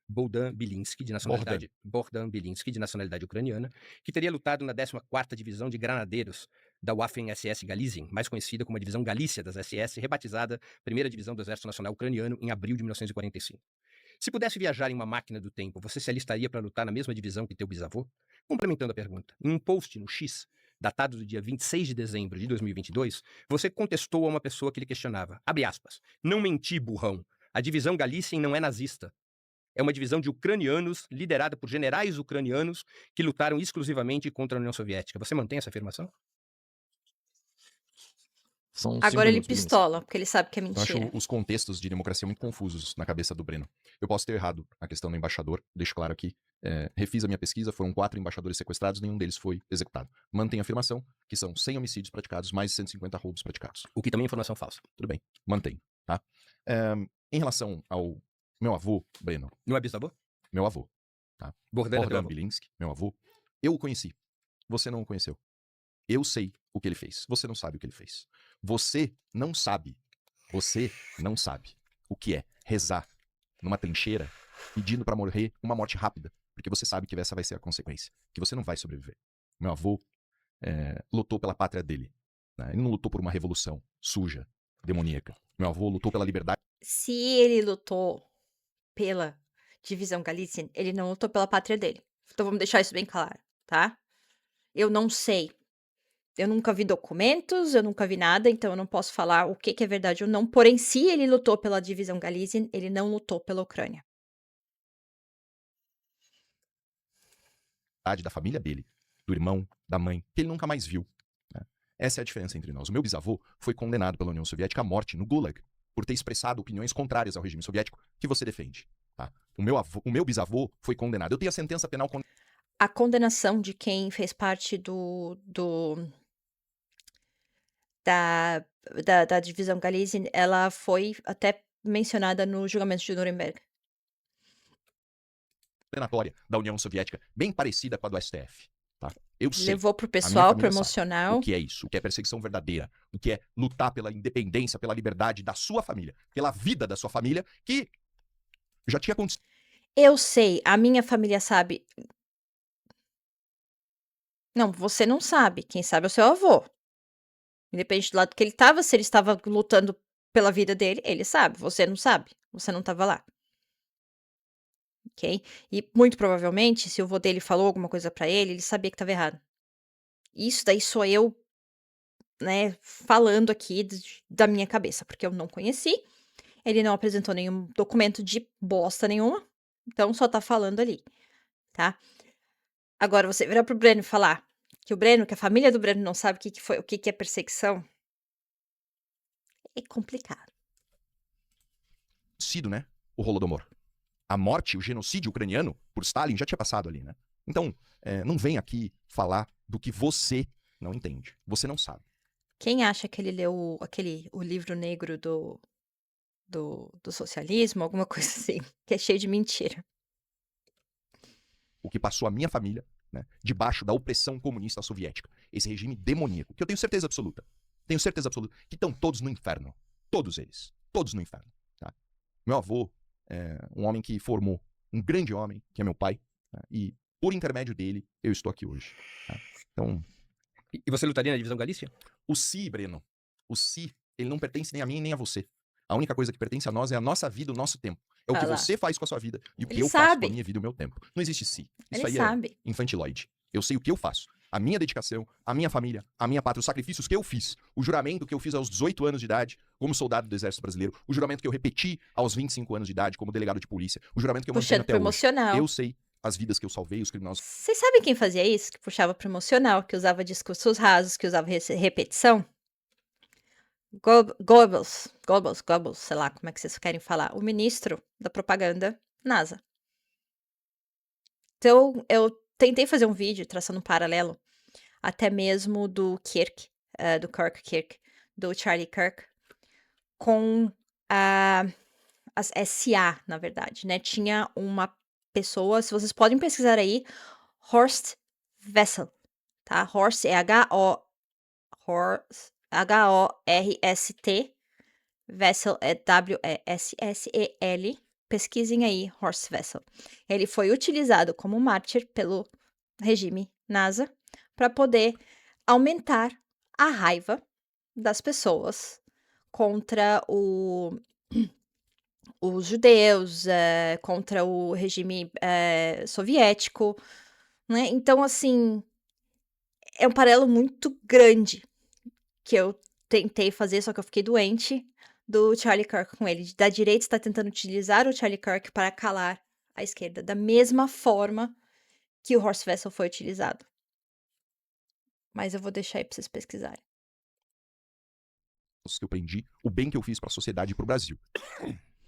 Bohdan Bilinski, de nacionalidade ucraniana, que teria lutado na 14ª Divisão de Granadeiros da Waffen-SS Galizien, mais conhecida como a Divisão Galícia das SS, rebatizada Primeira Divisão do Exército Nacional Ucraniano em abril de 1945. Se pudesse viajar em uma máquina do tempo, você se alistaria para lutar na mesma divisão que teu bisavô? Complementando a pergunta, em um post no X, datado do dia 26 de dezembro de 2022, você contestou a uma pessoa que lhe questionava, abre aspas, não menti, burrão, a divisão Galícia não é nazista. É uma divisão de ucranianos, liderada por generais ucranianos que lutaram exclusivamente contra a União Soviética. Você mantém essa afirmação? São 5 Agora ele minutos, Bilinski. pistola, porque ele sabe que é Eu acho mentira. os contextos de democracia muito confusos na cabeça do Breno. Eu posso ter errado a questão do embaixador, deixo claro aqui. Refiz a minha pesquisa, foram 4 embaixadores sequestrados, nenhum deles foi executado. Mantenho a afirmação que são 100 homicídios praticados, mais de 150 roubos praticados. O que também é informação falsa. Tudo bem, mantenho, tá? Em relação ao meu avô, Breno, Não é bisavô? meu avô, Bohdan é teu Bohdan avô. Bilinski, meu avô, eu o conheci. Você não o conheceu. Eu sei o que ele fez. Você não sabe o que ele fez. Você não sabe o que é rezar numa trincheira pedindo pra morrer uma morte rápida, porque você sabe que essa vai ser a consequência, que você não vai sobreviver. Meu avô lutou pela pátria dele, né? Ele não lutou por uma revolução suja, demoníaca. Meu avô lutou pela liberdade. Se ele lutou pela divisão Galician, ele não lutou pela pátria dele. Então vamos deixar isso bem claro, tá? Eu não sei. Eu nunca vi documentos, eu nunca vi nada, então eu não posso falar o que que é verdade ou não. Porém, se ele lutou pela divisão Galician, ele não lutou pela Ucrânia. Da família dele, do irmão, da mãe, que ele nunca mais viu, né? Essa é a diferença entre nós. O meu bisavô foi condenado pela União Soviética à morte no Gulag por ter expressado opiniões contrárias ao regime soviético que você defende, tá? O meu bisavô foi condenado. Eu tenho a sentença penal A condenação de quem fez parte da divisão Galician, ela foi até mencionada no julgamento de Nuremberg. condenatória da União Soviética, bem parecida com a do STF, tá? Eu sei. Levou pro A minha pessoal, pro família sabe emocional. o que é isso, o que é perseguição verdadeira, o que é lutar pela independência, pela liberdade da sua família, pela vida da sua família, que já tinha acontecido. Eu sei, a minha família sabe. Não, você não sabe. Quem sabe é o seu avô. Independente do lado que ele estava, se ele estava lutando pela vida dele, ele sabe. Você não sabe. Você não estava lá. Ok? E muito provavelmente, se o avô dele falou alguma coisa pra ele, ele sabia que estava errado. Isso daí sou eu, né, falando aqui da minha cabeça, porque eu não conheci. Ele não apresentou nenhum documento de bosta nenhuma. Então só tá falando ali, tá? Agora, você virar pro Breno e falar que a família do Breno não sabe o que que é perseguição, é complicado. Né? O Holodomor. A morte, o genocídio ucraniano por Stalin já tinha passado ali, né? Então, não vem aqui falar do que você não entende. Você não sabe. Quem acha que ele leu o livro negro do socialismo, alguma coisa assim, que é cheio de mentira. O que passou a minha família, né, debaixo da opressão comunista soviética. Esse regime demoníaco, que eu tenho certeza absoluta. Tenho certeza absoluta que estão todos no inferno. Todos eles. Todos no inferno. Tá? Meu avô é um homem que formou um grande homem, que é meu pai, tá? E por intermédio dele, eu estou aqui hoje. Tá? Então... E você lutaria na divisão Galícia? O Si, Breno, o Si, ele não pertence nem a mim nem a você. A única coisa que pertence a nós é a nossa vida, o nosso tempo. É o que você faz com a sua vida e o que eu faço com a minha vida e o meu tempo. Não existe Si. Isso aí é infantiloide. Eu sei o que eu faço. A minha dedicação, a minha família, a minha pátria, os sacrifícios que eu fiz, o juramento que eu fiz aos 18 anos de idade como soldado do Exército Brasileiro, o juramento que eu repeti aos 25 anos de idade como delegado de polícia, o juramento que eu mantenho até hoje. Emocional. Eu sei as vidas que eu salvei, os criminosos. Vocês sabem quem fazia isso? Que puxava pro emocional, que usava discursos rasos, que usava repetição? Goebbels, sei lá como é que vocês querem falar. O ministro da propaganda NASA. Então, eu tentei fazer um vídeo traçando um paralelo, até mesmo do Kirk, do Kirk, do Charlie Kirk, com as SA, na verdade, né? Tinha uma pessoa, se vocês podem pesquisar aí, Horst Wessel, tá? Horst é H-O-R-S-T, Wessel é W-E-S-S-E-L, pesquisem aí Horst Wessel. Ele foi utilizado como mártir pelo regime NASA para poder aumentar a raiva das pessoas contra os judeus, contra o regime soviético, né? Então, assim, é um paralelo muito grande que eu tentei fazer, só que eu fiquei doente, do Charlie Kirk com ele. Da direita está tentando utilizar o Charlie Kirk para calar a esquerda, da mesma forma que o Horst Wessel foi utilizado. Mas eu vou deixar aí para vocês pesquisarem. Que eu aprendi, o bem que eu fiz para a sociedade e para o Brasil.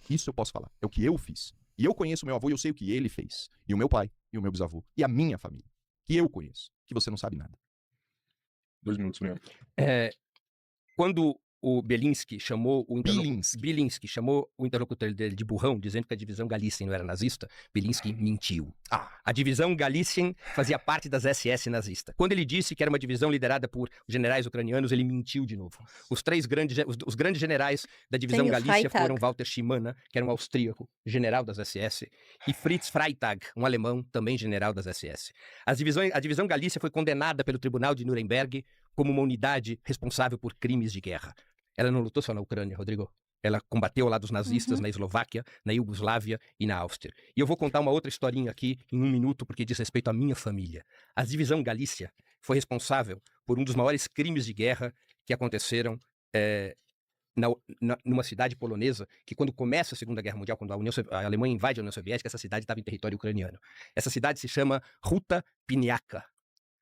Isso eu posso falar. É o que eu fiz. E eu conheço meu avô e eu sei o que ele fez. E o meu pai, e o meu bisavô, e a minha família. Que eu conheço. Que você não sabe nada. 2 minutos, Breno. Quando o Belinsky chamou o Belinsky. chamou o interlocutor dele de burrão, dizendo que a divisão Galícia não era nazista, Belinsky mentiu. A divisão Galícia fazia parte das SS nazista. Quando ele disse que era uma divisão liderada por generais ucranianos, ele mentiu de novo. Os grandes generais da divisão Tem o Galícia Freitag. foram Walter Schimann, que era um austríaco, general das SS, e Fritz Freitag, um alemão, também general das SS. A divisão Galícia foi condenada pelo Tribunal de Nuremberg como uma unidade responsável por crimes de guerra. Ela não lutou só na Ucrânia, Rodrigo. Ela combateu ao lado dos nazistas na Eslováquia, na Iugoslávia e na Áustria. E eu vou contar uma outra historinha aqui em 1 minuto, porque diz respeito à minha família. A divisão Galícia foi responsável por um dos maiores crimes de guerra que aconteceram numa cidade polonesa, que quando começa a Segunda Guerra Mundial, quando a Alemanha invade a União Soviética, essa cidade estava em território ucraniano. Essa cidade se chama Ruta Piniaka.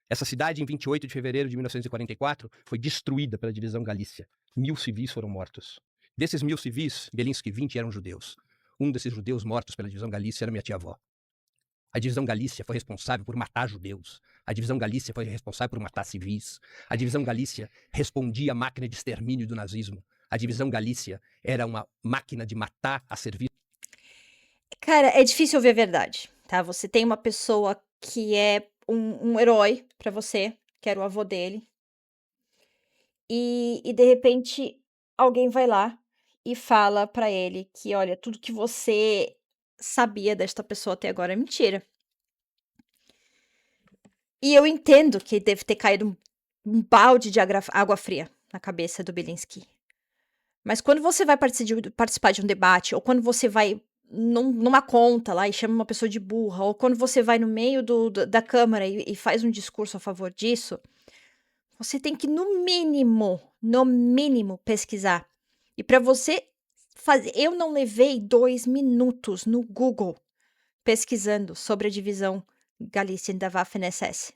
Essa cidade, em 28 de fevereiro de 1944, foi destruída pela divisão Galícia. 1000 civis foram mortos. Desses 1000 civis, Belinsky, 20 eram judeus. Um desses judeus mortos pela divisão Galícia era minha tia-avó. A divisão Galícia foi responsável por matar judeus. A divisão Galícia foi responsável por matar civis. A divisão Galícia respondia à máquina de extermínio do nazismo. A divisão Galícia era uma máquina de matar a serviço. Cara, é difícil ouvir a verdade, tá? Você tem uma pessoa que é um herói pra você, que era o avô dele, e de repente alguém vai lá e fala pra ele que, olha, tudo que você sabia desta pessoa até agora é mentira. E eu entendo que deve ter caído um balde de água fria na cabeça do Belinsky. Mas quando você vai participar de um debate, ou quando você vai numa conta lá e chama uma pessoa de burra, ou quando você vai no meio da Câmara e faz um discurso a favor disso, você tem que, no mínimo, pesquisar. E para você fazer. Eu não levei 2 minutos no Google pesquisando sobre a divisão Galician da Waffen-SS.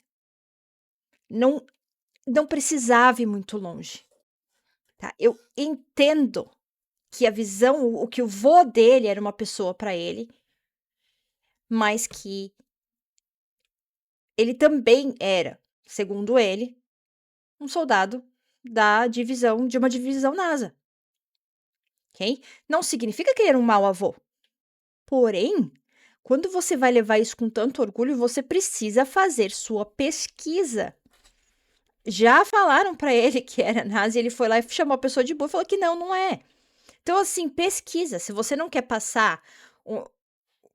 Não precisava ir muito longe. Tá? Eu entendo que a visão, o que o vô dele era uma pessoa para ele, mas que ele também era, segundo ele, um soldado de uma divisão NASA. Ok? Não significa que ele era um mau avô. Porém, quando você vai levar isso com tanto orgulho, você precisa fazer sua pesquisa. Já falaram para ele que era nazi, ele foi lá e chamou a pessoa de burra e falou que não é. Então, assim, pesquisa. Se você não quer passar.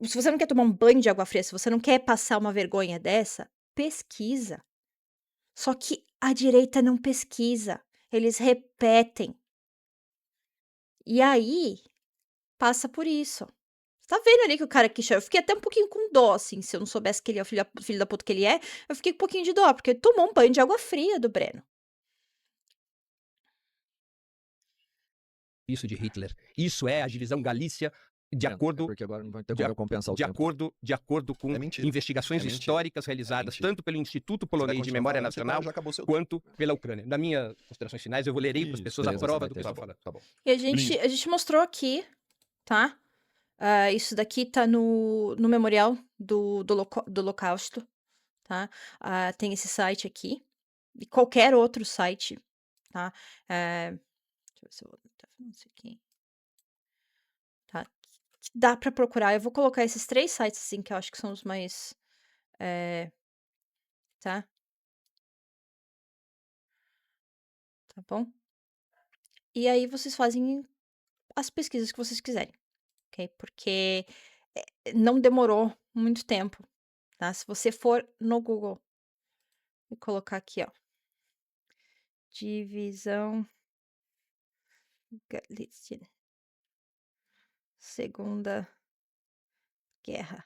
Se você não quer tomar um banho de água fria, se você não quer passar uma vergonha dessa, pesquisa. Só que a direita não pesquisa. Eles repetem. E aí, passa por isso. Você tá vendo ali que o cara que chama. Eu fiquei até um pouquinho com dó, assim. Se eu não soubesse que ele é o filho da puta que ele é, eu fiquei com um pouquinho de dó, porque ele tomou um banho de água fria do Breno. Isso de Hitler. Isso é a divisão Galícia de acordo Porque agora não vai ter como eu compensar o de tempo. acordo com É mentira. investigações É mentira. históricas realizadas mentira. tanto pelo Instituto Você vai Polonês de continuar Memória falando, você Nacional já acabou seu quanto pela Ucrânia. Na minha considerações finais, eu vou lerei para as Isso, pessoas a beleza, prova você do vai que eu ter. estou falando. Tá bom. E a gente mostrou aqui, tá? Isso daqui tá no memorial do Holocausto, tá? Tem esse site aqui. E qualquer outro site, tá? Deixa eu ver se eu vou tá falando isso aqui. Tá? Que dá pra procurar. Eu vou colocar esses 3 sites, assim, que eu acho que são os mais. Tá? Tá bom? E aí vocês fazem as pesquisas que vocês quiserem. ok? Porque não demorou muito tempo, tá? Se você for no Google e colocar aqui, ó, divisão Galícia, Segunda Guerra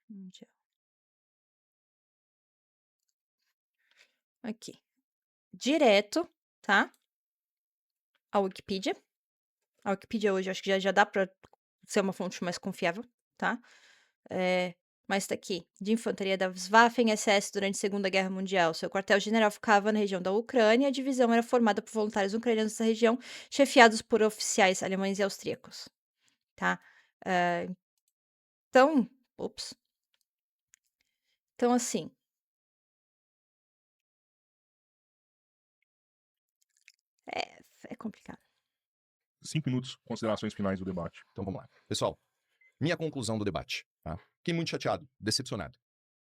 Mundial. Aqui, direto, tá? A Wikipedia. A Wikipedia hoje acho que já dá para ser uma fonte mais confiável, tá? Mas tá aqui, de infantaria das Waffen-SS durante a Segunda Guerra Mundial. Seu quartel-general ficava na região da Ucrânia. A divisão era formada por voluntários ucranianos dessa região, chefiados por oficiais alemães e austríacos, tá? Eh, então, ups. Então, assim, é complicado. 5 minutos, considerações finais do debate. Então vamos lá. Pessoal, minha conclusão do debate. Tá? Fiquei muito chateado, decepcionado.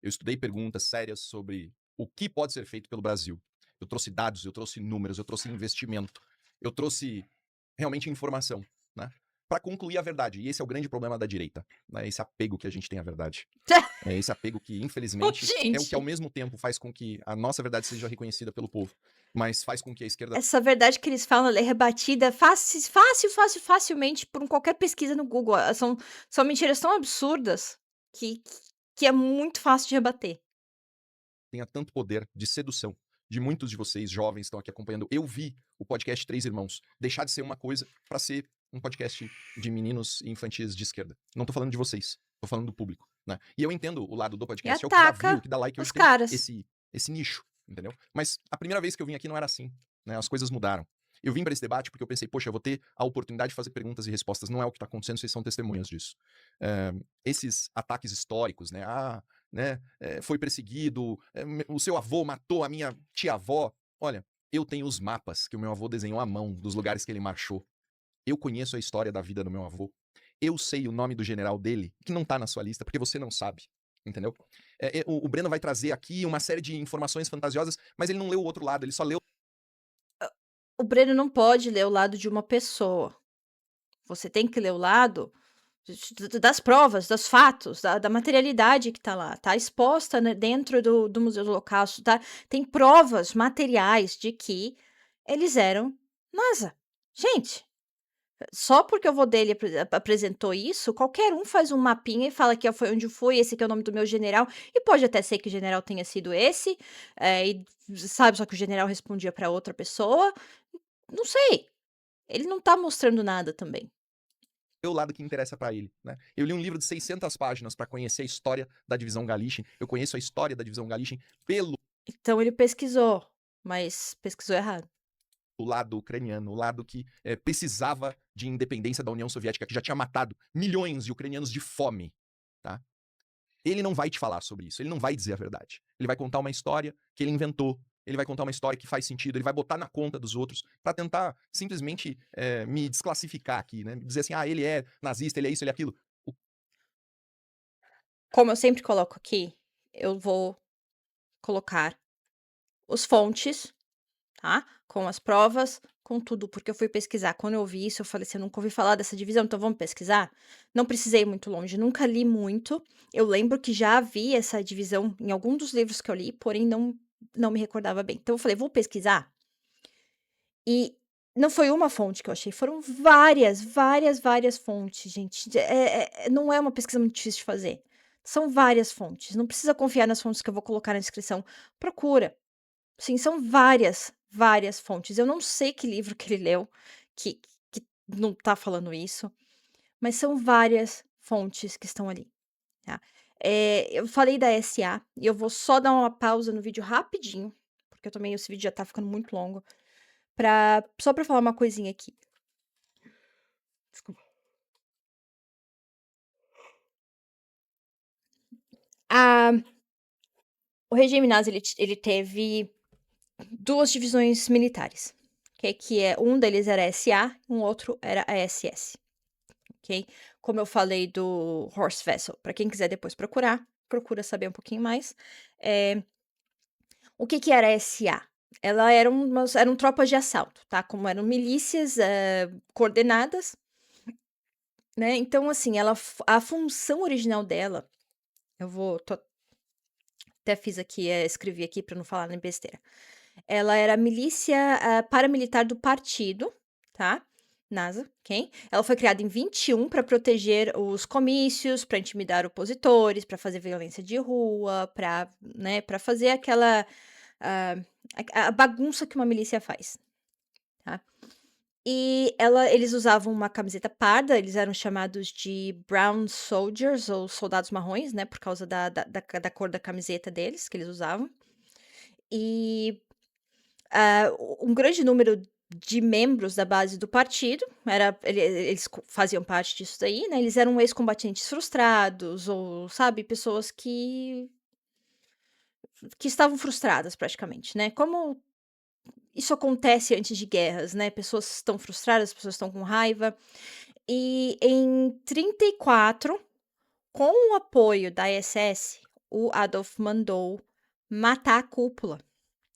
Eu estudei perguntas sérias sobre o que pode ser feito pelo Brasil. Eu trouxe dados, eu trouxe números, eu trouxe investimento, eu trouxe realmente informação, né? Para concluir a verdade. E esse é o grande problema da direita, né? Esse apego que a gente tem à verdade. É esse apego que, infelizmente, é o que ao mesmo tempo faz com que a nossa verdade seja reconhecida pelo povo, mas faz com que a esquerda Essa verdade que eles falam, ela é rebatida facilmente por qualquer pesquisa no Google. São mentiras tão absurdas que é muito fácil de rebater. tenha tanto poder de sedução de muitos de vocês, jovens, estão aqui acompanhando. Eu vi o podcast Três Irmãos deixar de ser uma coisa para ser um podcast de meninos e infantis de esquerda. Não tô falando de vocês, tô falando do público, né? E eu entendo o lado do podcast, é o que dá view, o que dá like, os hoje tem caras. esse nicho, entendeu? Mas a primeira vez que eu vim aqui não era assim, né? As coisas mudaram. Eu vim para esse debate porque eu pensei, poxa, eu vou ter a oportunidade de fazer perguntas e respostas. Não é o que está acontecendo, vocês são testemunhas disso. Esses ataques históricos, né? Foi perseguido, o seu avô matou a minha tia-avó. Olha, eu tenho os mapas que o meu avô desenhou à mão dos lugares que ele marchou. Eu conheço a história da vida do meu avô. Eu sei o nome do general dele, que não tá na sua lista, porque você não sabe. Entendeu? O Breno vai trazer aqui uma série de informações fantasiosas, mas ele não leu o outro lado, ele só leu. O Breno não pode ler o lado de uma pessoa. Você tem que ler o lado das provas, dos fatos, da materialidade que tá lá. Tá exposta, né, dentro do Museu do Holocausto. Tá? Tem provas materiais de que eles eram NASA. Gente, só porque o avô dele apresentou isso, qualquer um faz um mapinha e fala que foi onde fui, esse aqui é o nome do meu general, e pode até ser que o general tenha sido esse, e sabe, só que o general respondia para outra pessoa. Não sei. Ele não tá mostrando nada também. O lado que interessa pra ele, né? Eu li um livro de 600 páginas pra conhecer a história da divisão Galichin. Eu conheço a história da divisão Galichin pelo Então ele pesquisou, mas pesquisou errado. lado ucraniano, o lado que precisava de independência da União Soviética, que já tinha matado milhões de ucranianos de fome, tá? Ele não vai te falar sobre isso, ele não vai dizer a verdade. Ele vai contar uma história que ele inventou, ele vai contar uma história que faz sentido, ele vai botar na conta dos outros pra tentar simplesmente me desclassificar aqui, né? Dizer assim, ele é nazista, ele é isso, ele é aquilo. Como eu sempre coloco aqui, eu vou colocar os fontes, tá? Com as provas, com tudo, porque eu fui pesquisar. Quando eu ouvi isso, eu falei assim, eu nunca ouvi falar dessa divisão, então vamos pesquisar? Não precisei ir muito longe, nunca li muito. Eu lembro que já havia essa divisão em algum dos livros que eu li, porém não me recordava bem. Então eu falei, vou pesquisar. E não foi uma fonte que eu achei, foram várias fontes, gente. Não é uma pesquisa muito difícil de fazer. São várias fontes. Não precisa confiar nas fontes que eu vou colocar na descrição. Procura. Sim, são várias fontes. Eu não sei que livro que ele leu que não tá falando isso, mas são várias fontes que estão ali, tá? Eu falei da SA e eu vou só dar uma pausa no vídeo rapidinho, porque eu também esse vídeo já tá ficando muito longo, só pra falar uma coisinha aqui. Desculpa. O regime nazi, ele teve 2 divisões militares, ok? Um deles era a SA, um outro era a SS, ok? Como eu falei do Horst Wessel, para quem quiser depois procura saber um pouquinho mais. O que era a SA? eram tropas de assalto, tá? Como eram milícias coordenadas, né? Então, assim, a função original dela, até fiz aqui, escrevi aqui para não falar nem besteira. Ela era a milícia paramilitar do partido, tá? NASA, ok? Ela foi criada em 21 para proteger os comícios, para intimidar opositores, para fazer violência de rua, para, né, para fazer aquela ah, a bagunça que uma milícia faz, tá? E eles usavam uma camiseta parda, eles eram chamados de brown soldiers ou soldados marrons, né? Por causa da cor da camiseta deles que eles usavam. E um grande número de membros da base do partido, eles faziam parte disso daí, né? Eles eram ex-combatentes frustrados, ou, sabe, pessoas que estavam frustradas praticamente, né? Como isso acontece antes de guerras, né? Pessoas estão frustradas, pessoas estão com raiva. E em 34, com o apoio da SS, o Adolf mandou matar a cúpula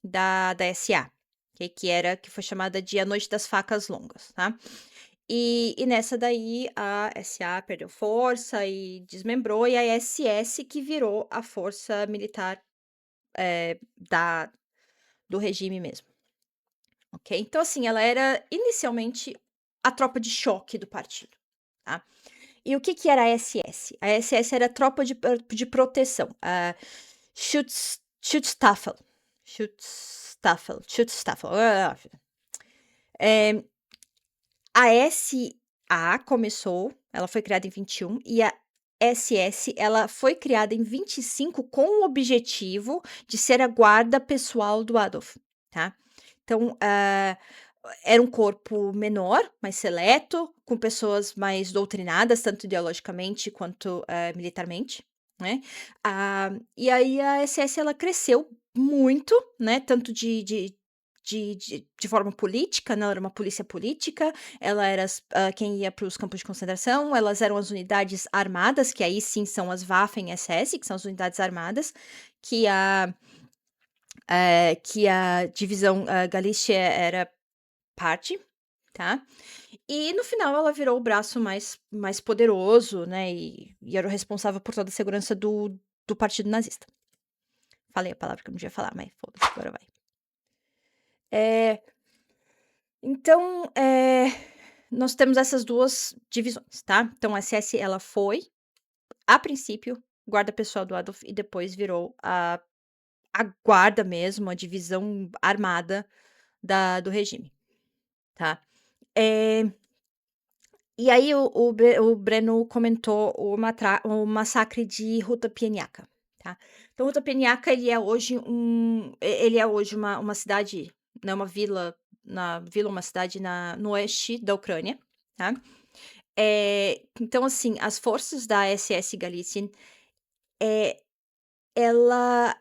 da SA, que foi chamada de A Noite das Facas Longas, tá? E nessa daí a SA perdeu força e desmembrou, e a SS que virou a força militar do regime mesmo, ok? Então, assim, ela era inicialmente a tropa de choque do partido, tá? E o que era a SS? A SS era a tropa de proteção, a Schutzstaffel. Schutzstaffel. A SA começou, ela foi criada em 21, e a SS, ela foi criada em 25 com o objetivo de ser a guarda pessoal do Adolf, tá? Então, era um corpo menor, mais seleto, com pessoas mais doutrinadas, tanto ideologicamente quanto militarmente, né? E aí a SS ela cresceu muito, né? Tanto de forma política, né? Ela era uma polícia política, ela era quem ia para os campos de concentração, elas eram as unidades armadas, que aí sim são as Waffen-SS, que são as unidades armadas, que a divisão Galicia era parte, tá? E no final ela virou o braço mais poderoso, né? E era o responsável por toda a segurança do partido nazista. Falei a palavra que eu não devia falar, mas foda-se, agora vai. Então, nós temos essas duas divisões, tá? Então, a SS, ela foi, a princípio, guarda pessoal do Adolf e depois virou a guarda mesmo, a divisão armada do regime, tá? E aí o Breno comentou o massacre de Ruta Pieniacka, tá? Então, Ruta Pieniacka, ele é hoje uma cidade, né, uma uma cidade no oeste da Ucrânia, tá? Então, assim, as forças da SS Galizien, ela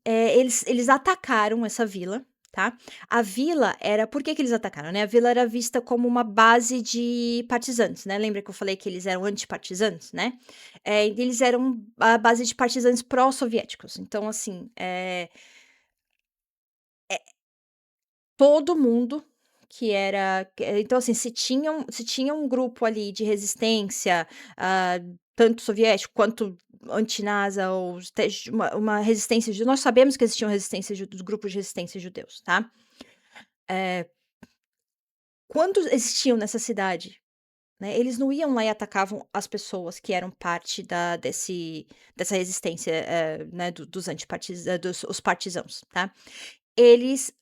eles atacaram essa vila, tá? A vila era por que eles atacaram, né? A vila era vista como uma base de partisanos, né? Lembra que eu falei que eles eram antipartisanos, né? Eles eram a base de partisanos pró-soviéticos. Então, assim, todo mundo então, assim, se tinha um grupo ali de resistência, tanto soviético quanto anti-NASA ou uma resistência nós sabemos que existiam resistências dos grupos de resistência judeus, tá? Quando existiam nessa cidade, né, eles não iam lá e atacavam as pessoas que eram parte dessa resistência, né, dos os partisãos, tá? Eles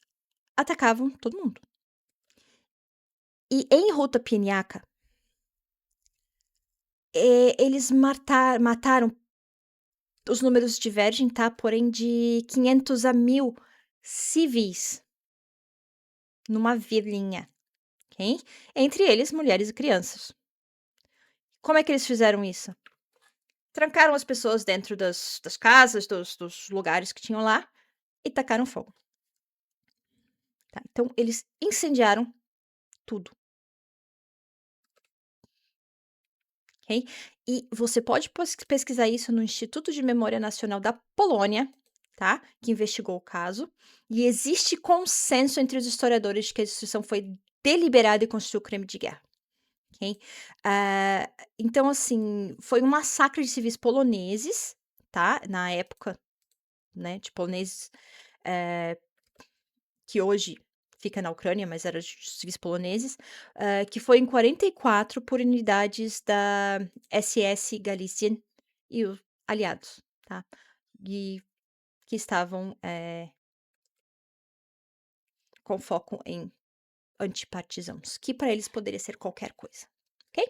atacavam todo mundo. E em Ruta Pieniacka, eles mataram, os números divergem, tá? Porém, de 500 a 1.000 civis numa vilinha, ok? Entre eles, mulheres e crianças. Como é que eles fizeram isso? Trancaram as pessoas dentro das casas, dos lugares que tinham lá e tacaram fogo. Tá? Então, eles incendiaram tudo. ok? E você pode pesquisar isso no Instituto de Memória Nacional da Polônia, tá? Que investigou o caso. E existe consenso entre os historiadores de que a destruição foi deliberada e constituiu crime de guerra, ok? Então, assim, foi um massacre de civis poloneses, tá? Na época, né? De poloneses que hoje fica na Ucrânia, mas eram civis poloneses, que foi em 44 por unidades da SS Galician e os aliados, tá? E que estavam com foco em antipartisanos, que para eles poderia ser qualquer coisa, ok?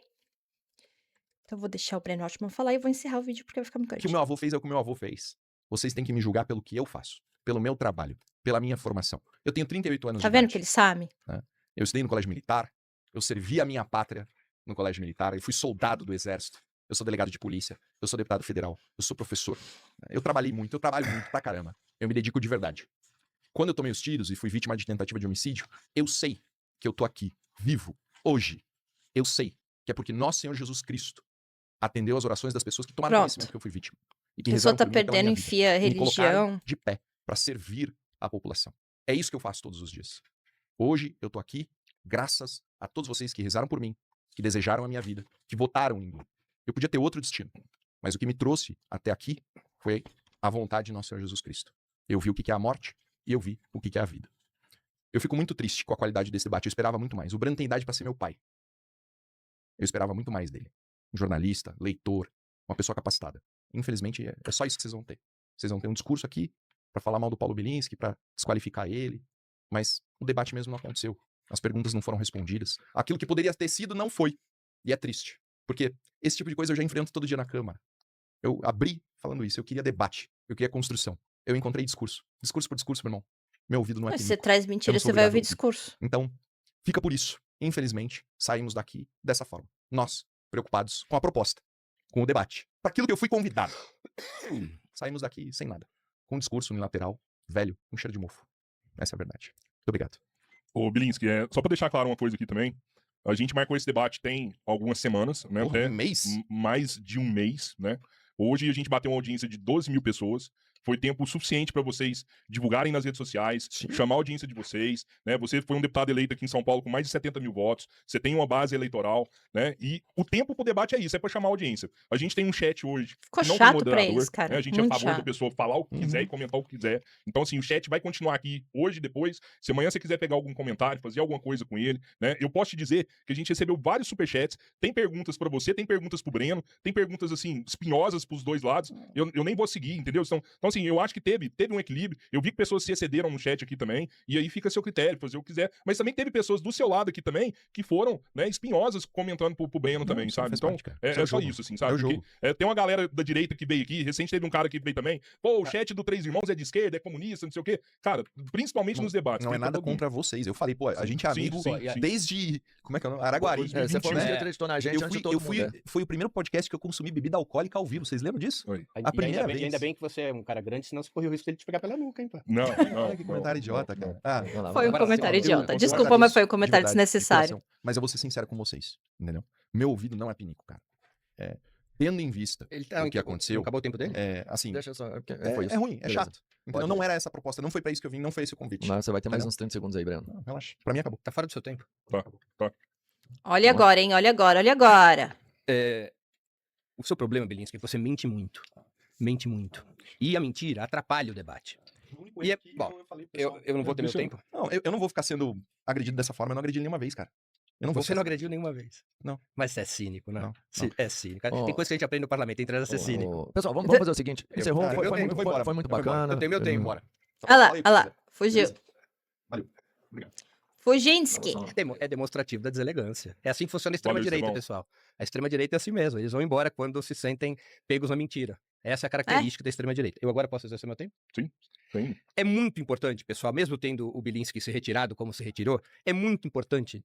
Então eu vou deixar o Breno Altman falar e vou encerrar o vídeo porque vai ficar muito O que o grande. meu avô fez é o que o meu avô fez. Vocês têm que me julgar pelo que eu faço, pelo meu trabalho, pela minha formação. Eu tenho 38 anos Tá de vendo idade. que ele sabe? Né? Eu estudei no colégio militar, eu servi a minha pátria no colégio militar, eu fui soldado do exército, eu sou delegado de polícia, eu sou deputado federal, eu sou professor. Eu trabalhei muito, eu trabalho muito pra caramba. Eu me dedico de verdade. Quando eu tomei os tiros e fui vítima de tentativa de homicídio, eu sei que eu tô aqui, vivo, hoje. Eu sei que é porque nosso Senhor Jesus Cristo atendeu as orações das pessoas que tomaram Pronto. conhecimento que eu fui vítima. E que A pessoa rezaram tá por mim e pela perdendo, minha vida. enfia a E me colocaram religião. de pé para servir a população. É isso que eu faço todos os dias. Hoje eu tô aqui graças a todos vocês que rezaram por mim, que desejaram a minha vida, que votaram em mim. Eu podia ter outro destino, mas o que me trouxe até aqui foi a vontade de nosso Senhor Jesus Cristo. Eu vi o que é a morte e eu vi o que é a vida. Eu fico muito triste com a qualidade desse debate. Eu esperava muito mais. O Breno tem idade para ser meu pai. Eu esperava muito mais dele. Um jornalista, leitor, uma pessoa capacitada. Infelizmente, é só isso que vocês vão ter. Vocês vão ter um discurso aqui para falar mal do Paulo Bilinski, para desqualificar ele, mas o debate mesmo não aconteceu. As perguntas não foram respondidas. Aquilo que poderia ter sido não foi. E é triste. Porque esse tipo de coisa eu já enfrento todo dia na Câmara. Eu abri falando isso. Eu queria debate. Eu queria construção. Eu encontrei discurso. Discurso por discurso, meu irmão. Meu ouvido não é Mas se pinico. você traz Eu mentira, não sou você vai obrigado a ouvir ouvir. discurso. Então, fica por isso. Infelizmente, saímos daqui dessa forma. Nós, preocupados com a proposta, com o debate, para aquilo que eu fui convidado. Saímos daqui sem nada. Com um discurso unilateral, velho, com cheiro de mofo. Essa é a verdade. Muito obrigado. Ô, Bilinski, só pra deixar claro uma coisa aqui também. A gente marcou esse debate tem algumas semanas, né? Porra, Até um mês? mais de um mês, né? Hoje a gente bateu uma audiência de 12 mil pessoas. Foi tempo suficiente para vocês divulgarem nas redes sociais, Sim. chamar a audiência de vocês, né? Você foi um deputado eleito aqui em São Paulo com mais de 70 mil votos, você tem uma base eleitoral, né? E o tempo pro debate é isso, é para chamar a audiência. A gente tem um chat hoje Ficou que não chato tem pra moderador, eles, cara. né? A gente é a Muito favor da chato. pessoa falar o que quiser Uhum. e comentar o que quiser. Então, assim, o chat vai continuar aqui hoje, depois. Se amanhã você quiser pegar algum comentário, fazer alguma coisa com ele, né? Eu posso te dizer que a gente recebeu vários superchats, tem perguntas pra você, tem perguntas pro Breno, tem perguntas, assim, espinhosas pros dois lados. Eu nem vou seguir, entendeu? Então, assim, eu acho que teve um equilíbrio. Eu vi que pessoas se excederam no chat aqui também, e aí fica a seu critério, fazer o que quiser. Mas também teve pessoas do seu lado aqui também que foram, né, espinhosas comentando pro Breno também, isso sabe? faz Então, parte, cara. é Isso é o só jogo. isso, assim, É sabe? o jogo. Porque, tem uma galera da direita que veio aqui, recente teve um cara que veio também, pô, o chat do Três Irmãos é de esquerda, é comunista, não sei o quê. Cara, principalmente nos debates. Não é tem pra nada todo mundo. contra vocês. Eu falei, pô, a Sim, gente é sim, amigo sim, sim. desde. Como é que é o nome? Araguari. Dois- Você foi um né? que acreditou na gente antes de todo mundo. Foi o primeiro podcast que eu consumi bebida alcoólica ao vivo. Vocês lembram disso? Oi. A primeira vez. E ainda bem que você é um cara grande, senão você correu o risco dele te pegar pela nuca, hein, pá. Não, Olha que comentário idiota, cara. Ah, Vamos lá, Foi um vamos lá. comentário eu idiota. Desculpa, agradeço mas foi um de comentário verdade, de desnecessário. coração. Mas eu vou ser sincero com vocês, entendeu? Meu ouvido não é pinico, cara. Tendo em vista Ele tá, o que aconteceu, acabou o tempo dele? assim, Deixa eu só. é Foi isso. ruim, é Beleza. chato. Entendeu? Pode Não ir. era essa a proposta, não foi pra isso que eu vim, não foi esse o convite. Mas você vai ter mais Entendeu? uns 30 segundos aí, Breno. Não, relaxa. Pra mim acabou. Tá fora do seu tempo. Olha agora, hein? Olha agora, olha agora. O seu problema, Bilinski, é que você mente muito. Mente muito. E a mentira atrapalha o debate. E é, bom, eu não vou ter meu tempo. Não, eu não vou ficar sendo agredido dessa forma, eu não agredi nenhuma vez, cara. Eu não vou Você ficar não assim. agrediu nenhuma vez. Não. Mas você é cínico, né? Não, É cínico. Ó. Tem coisa que a gente aprende no parlamento, entre elas a ser cínico. Pessoal, vamos fazer o seguinte. Encerrou, Cara, foi eu muito vou embora. foi muito Eu vou embora. bacana. Eu tenho meu tempo. Bora. Olha lá, Fala aí o que olha lá. quiser. Fugiu. Beleza? Valeu. Obrigado. Fujinski. É demonstrativo da deselegância. É assim que funciona a Valeu, extrema-direita, Estevão. pessoal. A extrema-direita é assim mesmo. Eles vão embora quando se sentem pegos na mentira. Essa é a característica da extrema-direita. Eu agora posso exercer meu tempo? Tem. É muito importante, pessoal, mesmo tendo o Bilinski se retirado como se retirou, é muito importante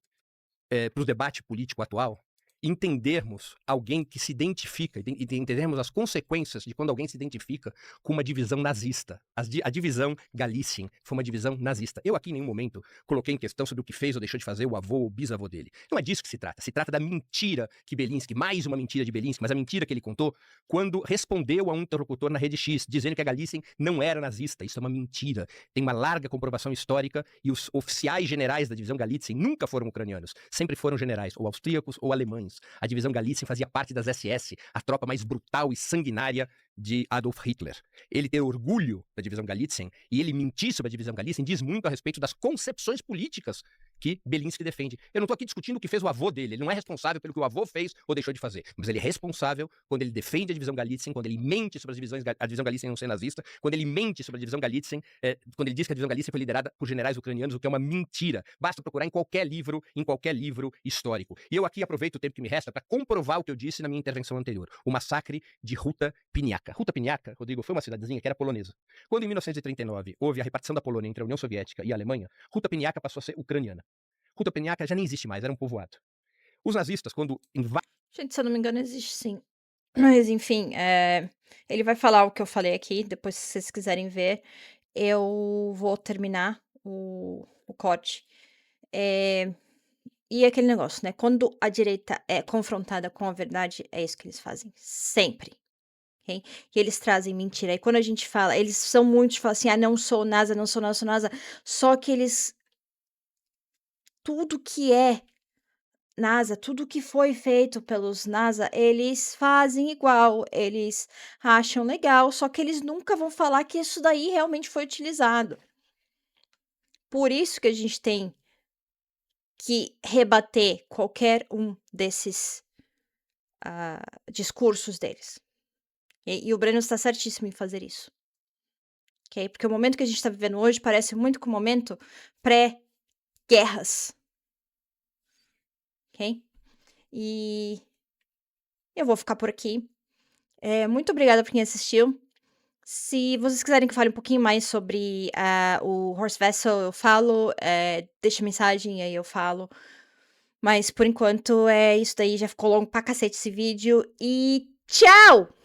para o debate político atual entendermos alguém que se identifica, e entendermos as consequências de quando alguém se identifica com uma divisão nazista. A divisão Galicien foi uma divisão nazista. Eu aqui em nenhum momento coloquei em questão sobre o que fez ou deixou de fazer o avô ou o bisavô dele. Não é disso que se trata. Se trata da mentira que Belinsky, mais uma mentira de Belinsky, mas a mentira que ele contou quando respondeu a um interlocutor na Rede X, dizendo que a Galicien não era nazista. Isso é uma mentira. Tem uma larga comprovação histórica e os oficiais generais da divisão Galicien nunca foram ucranianos. Sempre foram generais, ou austríacos ou alemães. A divisão Galicien fazia parte das SS, a tropa mais brutal e sanguinária de Adolf Hitler. Ele ter orgulho da divisão Galicien e ele mentir sobre a divisão Galicien diz muito a respeito das concepções políticas que Belinsky defende. Eu não estou aqui discutindo o que fez o avô dele, ele não é responsável pelo que o avô fez ou deixou de fazer, mas ele é responsável quando ele defende a divisão Galicien, quando ele mente sobre a divisão Galicien não ser nazista, quando ele mente sobre a divisão Galicien, quando ele diz que a divisão Galicien foi liderada por generais ucranianos, o que é uma mentira. Basta procurar em qualquer livro histórico. E eu aqui aproveito o tempo que me resta para comprovar o que eu disse na minha intervenção anterior. O massacre de Ruta Piniaka. Ruta Piniaka, Rodrigo, foi uma cidadezinha que era polonesa. Quando em 1939 houve a repartição da Polônia entre a União Soviética e a Alemanha, Ruta Piniaka passou a ser ucraniana. Ruta Peniaka já nem existe mais, era um povoado. Os nazistas, quando Gente, se eu não me engano, existe sim. Mas, enfim, ele vai falar o que eu falei aqui. Depois, se vocês quiserem ver, eu vou terminar o corte. E aquele negócio, né? Quando a direita é confrontada com a verdade, é isso que eles fazem. Sempre. Ok? E eles trazem mentira. E quando a gente fala, eles são muitos que falam assim: ah, não sou NASA, não sou NASA, sou NASA. Só que eles. Tudo que é NASA, tudo que foi feito pelos NASA, eles fazem igual, eles acham legal, só que eles nunca vão falar que isso daí realmente foi utilizado. Por isso que a gente tem que rebater qualquer um desses discursos deles. E o Breno está certíssimo em fazer isso. Okay? Porque o momento que a gente está vivendo hoje parece muito com o momento pré-guerras. Ok? E eu vou ficar por aqui. Muito obrigada por quem assistiu. Se vocês quiserem que eu fale um pouquinho mais sobre o Horse Vessel, eu falo. Deixa mensagem, aí eu falo. Mas por enquanto é isso daí. Já ficou longo pra cacete esse vídeo. E tchau!